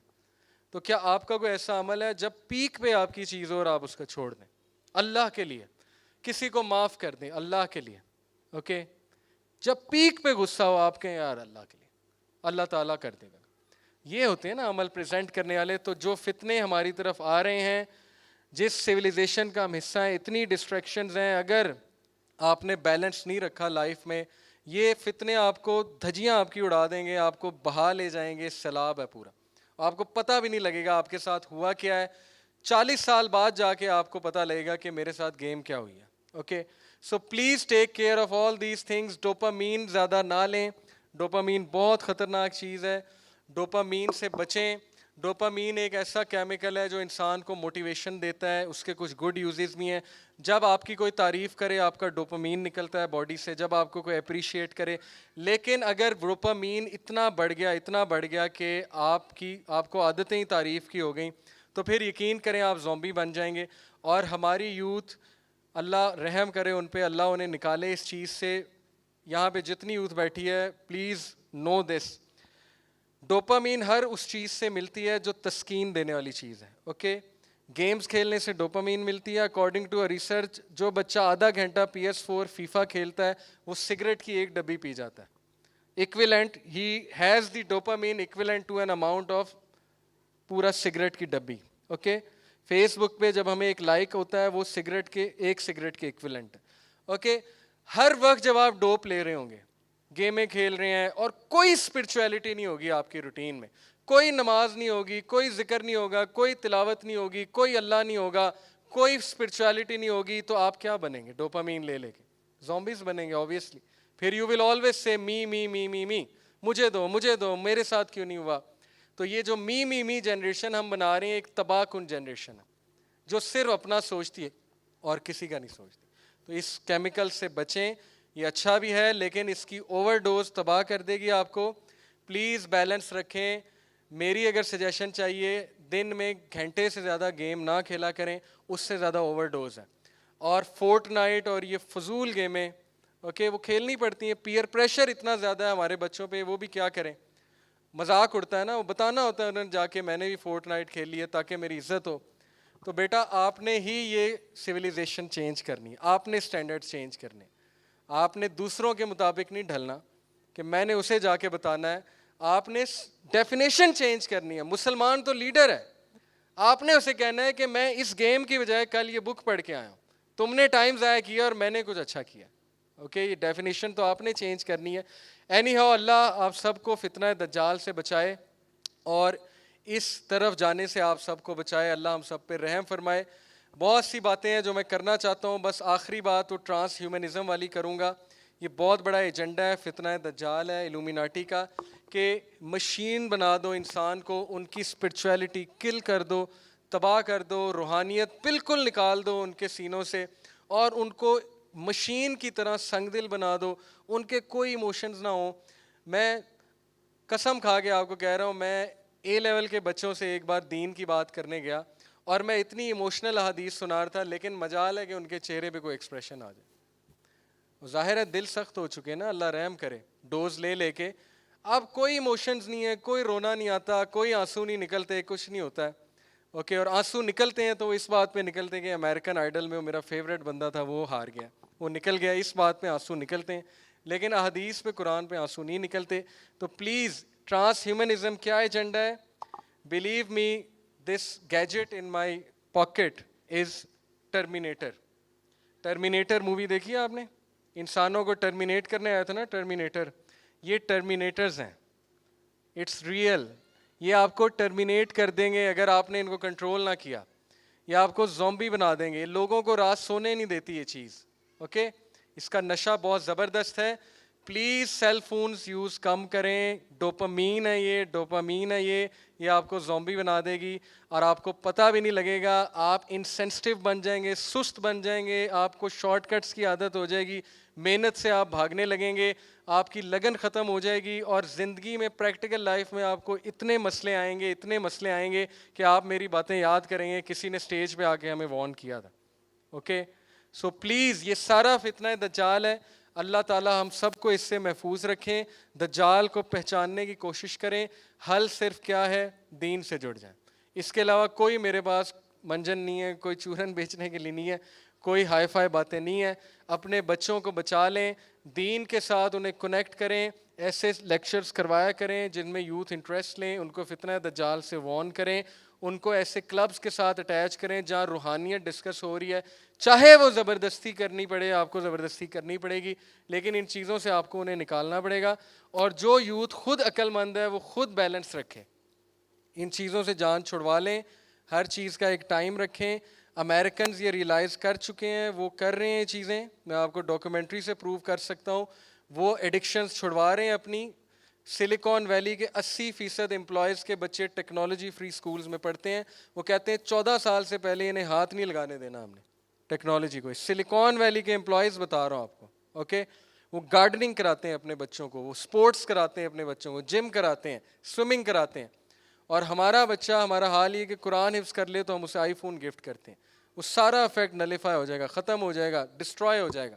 تو کیا آپ کا کوئی ایسا عمل ہے جب پیک پہ آپ کی چیز ہو اور آپ اس کا چھوڑ دیں اللہ کے لیے, کسی کو معاف کر دیں اللہ کے لیے, اوکے؟ جب پیک پہ غصہ ہو آپ کہیں یار اللہ کے لیے, اللہ تعالیٰ کر دے گا. یہ ہوتے ہیں نا عمل پریزنٹ کرنے والے. تو جو فتنے ہماری طرف آ رہے ہیں, جس سویلائزیشن کا ہم حصہ ہیں, اتنی ڈسٹریکشنز ہیں, اگر آپ نے بیلنس نہیں رکھا لائف میں, یہ فتنے آپ کو دھجیاں آپ کی اڑا دیں گے, آپ کو بہا لے جائیں گے. سیلاب ہے پورا, آپ کو پتہ بھی نہیں لگے گا آپ کے ساتھ ہوا کیا ہے. 40 سال بعد جا کے آپ کو پتہ لگے گا کہ میرے ساتھ گیم کیا ہوئی ہے. Okay, so please take care of all these things. Dopamine زیادہ نہ لیں, ڈوپامین بہت خطرناک چیز ہے, ڈوپامین سے بچیں. ڈوپامین ایک ایسا کیمیکل ہے جو انسان کو موٹیویشن دیتا ہے, اس کے کچھ گڈ یوزز بھی ہیں. جب آپ کی کوئی تعریف کرے آپ کا ڈوپامین نکلتا ہے باڈی سے, جب آپ کو کوئی اپریشیٹ کرے. لیکن اگر ڈوپامین اتنا بڑھ گیا کہ آپ کو عادتیں ہی تعریف کی ہو گئیں, تو پھر یقین کریں آپ زومبی بن جائیں گے. اور ہماری یوتھ, اللہ رحم کرے ان پہ, اللہ انہیں نکالے اس چیز سے. یہاں پہ جتنی یوتھ بیٹھی ہے, پلیز نو دس, ڈوپامین ہر اس چیز سے ملتی ہے جو تسکین دینے والی چیز ہے. اوکے, گیمز کھیلنے سے ڈوپامین ملتی ہے. اکارڈنگ ٹو ریسرچ, جو بچہ آدھا گھنٹہ PS4 فیفا کھیلتا ہے وہ سگریٹ کی 1 ڈبی پی جاتا ہے. Equivalent, he has the dopamine equivalent to an amount of پورا سگریٹ کی ڈبی. اوکے, فیس بک پہ جب ہمیں ایک لائک ہوتا ہے وہ ایک سگریٹ کے ایکویلنٹ. اوکے, ہر وقت جب آپ ڈوپ لے رہے ہوں گے, گیمیں کھیل رہے ہیں, اور کوئی اسپرچویلٹی نہیں ہوگی آپ کی روٹین میں, کوئی نماز نہیں ہوگی, کوئی ذکر نہیں ہوگا, کوئی تلاوت نہیں ہوگی, کوئی اللہ نہیں ہوگا, کوئی اسپرچویلٹی نہیں ہوگی, تو آپ کیا بنیں گے؟ ڈوپامین لے کے زومبیز بنیں گے آبویسلی. پھر you will always say me me me me می, مجھے دو, میرے ساتھ کیوں نہیں ہوا. تو یہ جو می جنریشن ہم بنا رہے ہیں, ایک تباہ کن جنریشن ہے جو صرف اپنا سوچتی ہے اور کسی کا نہیں سوچتی. تو اس کیمیکل سے بچیں. یہ اچھا بھی ہے لیکن اس کی اوور ڈوز تباہ کر دے گی آپ کو. پلیز بیلنس رکھیں. میری اگر سجیشن چاہیے, دن میں گھنٹے سے زیادہ گیم نہ کھیلا کریں, اس سے زیادہ اوور ڈوز ہے. اور فورٹ نائٹ اور یہ فضول گیمیں, اوکے, وہ کھیلنی پڑتی ہیں. پیئر پریشر اتنا زیادہ ہے ہمارے بچوں پہ, وہ بھی کیا کریں, مذاق اڑتا ہے نا, وہ بتانا ہوتا ہے انہوں نے جا کے میں نے بھی فورٹ نائٹ کھیل لی ہے تاکہ میری عزت ہو. تو بیٹا آپ نے ہی یہ سویلائزیشن چینج کرنی ہے, آپ نے اسٹینڈرڈ چینج کرنے, آپ نے دوسروں کے مطابق نہیں ڈھلنا کہ میں نے اسے جا کے بتانا ہے. آپ نے ڈیفینیشن چینج کرنی ہے. مسلمان تو لیڈر ہے, آپ نے اسے کہنا ہے کہ میں اس گیم کی بجائے کل یہ بک پڑھ کے آیا ہوں, تم نے ٹائم ضائع کیا اور میں نے کچھ اچھا کیا. اوکے, یہ ڈیفینیشن تو آپ نے چینج کرنی ہے. اینی ہاؤ, اللہ آپ سب کو فتنہ دجال سے بچائے اور اس طرف جانے سے آپ سب کو بچائے. اللہ ہم سب پہ رحم فرمائے. بہت سی باتیں ہیں جو میں کرنا چاہتا ہوں, بس آخری بات وہ ٹرانس ہیومنزم والی کروں گا. یہ بہت بڑا ایجنڈا ہے فتنہ دجال ہے الومیناٹی کا, کہ مشین بنا دو انسان کو, ان کی اسپرچویلٹی کل کر دو, تباہ کر دو, روحانیت بالکل نکال دو ان کے سینوں سے, اور ان کو مشین کی طرح سنگ دل بنا دو, ان کے کوئی ایموشنز نہ ہوں. میں قسم کھا کے آپ کو کہہ رہا ہوں, میں اے لیول کے بچوں سے ایک بار دین کی بات کرنے گیا اور میں اتنی ایموشنل احادیث سنا رہا تھا, لیکن مجال ہے کہ ان کے چہرے پہ کوئی ایکسپریشن آ جائے. ظاہر ہے دل سخت ہو چکے نا, اللہ رحم کرے. ڈوز لے کے اب کوئی ایموشنز نہیں ہے, کوئی رونا نہیں آتا, کوئی آنسو نہیں نکلتے, کچھ نہیں ہوتا ہے. اوکے, اور آنسو نکلتے ہیں تو وہ اس بات پہ نکلتے ہیں کہ امریکن آئیڈل میں وہ میرا فیوریٹ بندہ تھا وہ ہار گیا, وہ نکل گیا, اس بات پہ آنسو نکلتے ہیں. لیکن احادیث پہ, قرآن پہ آنسو نہیں نکلتے. تو پلیز, ٹرانس ہیومنزم کیا ایجنڈا ہے؟ Believe me, this gadget in my pocket is terminator. Terminator movie دیکھی ہے آپ نے؟ انسانوں کو ٹرمینیٹ کرنے آیا تھا نا ٹرمینیٹر, یہ ٹرمینیٹرز ہیں. اٹس ریئل, یہ آپ کو ٹرمینیٹ کر دیں گے اگر آپ نے ان کو کنٹرول نہ کیا. یہ آپ کو زومبی بنا دیں گے, لوگوں کو رات سونے نہیں دیتی یہ چیز. اوکے, اس کا نشہ بہت زبردست ہے. پلیز سیل فونز یوز کم کریں. ڈوپامین ہے یہ, ڈوپامین ہے یہ آپ کو زومبی بنا دے گی اور آپ کو پتہ بھی نہیں لگے گا. آپ انسینسٹیو بن جائیں گے, سست بن جائیں گے, آپ کو شارٹ کٹس کی عادت ہو جائے گی, محنت سے آپ بھاگنے لگیں گے, آپ کی لگن ختم ہو جائے گی, اور زندگی میں پریکٹیکل لائف میں آپ کو اتنے مسئلے آئیں گے کہ آپ میری باتیں یاد کریں گے, کسی نے اسٹیج پہ آ کے ہمیں وارن کیا تھا. اوکے, سو پلیز, یہ سارا فتنہ دجال ہے. اللہ تعالیٰ ہم سب کو اس سے محفوظ رکھیں. دجال کو پہچاننے کی کوشش کریں. حل صرف کیا ہے؟ دین سے جڑ جائیں. اس کے علاوہ کوئی میرے پاس منجن نہیں ہے, کوئی چورن بیچنے کے لیے نہیں ہے, کوئی ہائی فائی باتیں نہیں ہیں. اپنے بچوں کو بچا لیں, دین کے ساتھ انہیں کنیکٹ کریں, ایسے لیکچرز کروایا کریں جن میں یوتھ انٹرسٹ لیں, ان کو فتنہ دجال سے وارن کریں, ان کو ایسے کلبز کے ساتھ اٹیچ کریں جہاں روحانیت ڈسکس ہو رہی ہے. چاہے وہ زبردستی کرنی پڑے, آپ کو زبردستی کرنی پڑے گی, لیکن ان چیزوں سے آپ کو انہیں نکالنا پڑے گا. اور جو یوتھ خود عقل مند ہے وہ خود بیلنس رکھے, ان چیزوں سے جان چھڑوا لیں. ہر چیز کا ایک ٹائم رکھیں. امریکنز یہ ریئلائز کر چکے ہیں, وہ کر رہے ہیں چیزیں, میں آپ کو ڈاکومنٹری سے پروو کر سکتا ہوں. وہ ایڈکشنز چھڑوا رہے ہیں اپنی. سلیکون ویلی کے 80% امپلائیز کے بچے ٹیکنالوجی فری سکولز میں پڑھتے ہیں. وہ کہتے ہیں 14 سال سے پہلے انہیں ہاتھ نہیں لگانے دینا ہم نے ٹیکنالوجی کو. سلیکون ویلی کے امپلائیز بتا رہا ہوں آپ کو. اوکے, وہ گارڈننگ کراتے ہیں اپنے بچوں کو, وہ اسپورٹس کراتے ہیں اپنے بچوں کو, جم کراتے ہیں, سوئمنگ کراتے ہیں. اور ہمارا بچہ, ہمارا حال یہ کہ قرآن حفظ کر لے تو ہم اسے آئی فون گفٹ کرتے ہیں. وہ سارا افیکٹ نلیفائی ہو جائے گا, ختم ہو جائے گا, ڈسٹرائے ہو جائے گا.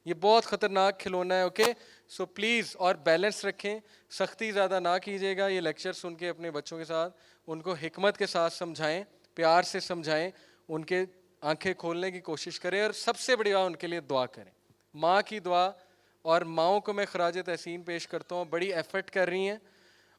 یہ بہت خطرناک کھلونا ہے. اوکے, سو پلیز, اور بیلنس رکھیں, سختی زیادہ نہ کیجیے گا. یہ لیکچر سن کے اپنے بچوں کے ساتھ ان کو حکمت کے ساتھ سمجھائیں, پیار سے سمجھائیں, ان کے آنکھیں کھولنے کی کوشش کریں. اور سب سے بڑی بات, ان کے لیے دعا کریں. ماں کی دعا, اور ماؤں کو میں خراج تحسین پیش کرتا ہوں, بڑی ایفرٹ کر رہی ہیں,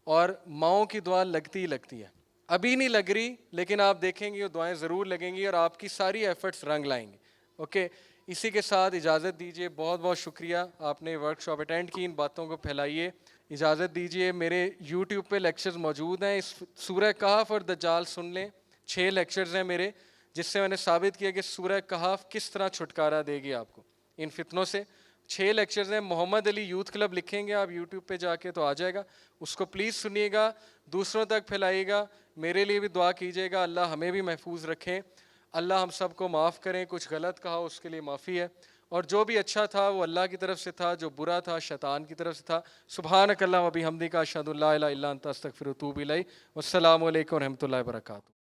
اور ماؤں کی دعا لگتی ہی لگتی ہے. ابھی نہیں لگ رہی, لیکن آپ دیکھیں گے وہ دعائیں ضرور لگیں گی اور آپ کی ساری ایفرٹس رنگ لائیں گے. اوکے, اسی کے ساتھ اجازت دیجیے. بہت بہت شکریہ, آپ نے ورک شاپ اٹینڈ کی, ان باتوں کو پھیلائیے. اجازت دیجیے, میرے یوٹیوب پہ لیکچرز موجود ہیں. اس سورہ کہف اور دجال سن لیں. 6 لیکچرز ہیں میرے, جس سے میں نے ثابت کیا کہ سورہ کہف کس طرح چھٹکارا دے گی آپ کو ان فتنوں سے. 6 لیکچرز ہیں. محمد علی یوتھ کلب لکھیں گے آپ یوٹیوب پہ جا کے تو آ جائے گا, اس کو پلیز سنیے گا, دوسروں تک پھیلائیے گا. میرے لیے بھی دعا کیجیے گا, اللہ ہمیں بھی محفوظ رکھیں, اللہ ہم سب کو معاف کریں. کچھ غلط کہا اس کے لیے معافی ہے, اور جو بھی اچھا تھا وہ اللہ کی طرف سے تھا, جو برا تھا شیطان کی طرف سے تھا. سبحانک اللہم و بحمدک اشہد ان لا الہ الا انت استغفرک و اتوب الیک. والسلام علیکم و رحمۃ اللہ وبرکاتہ.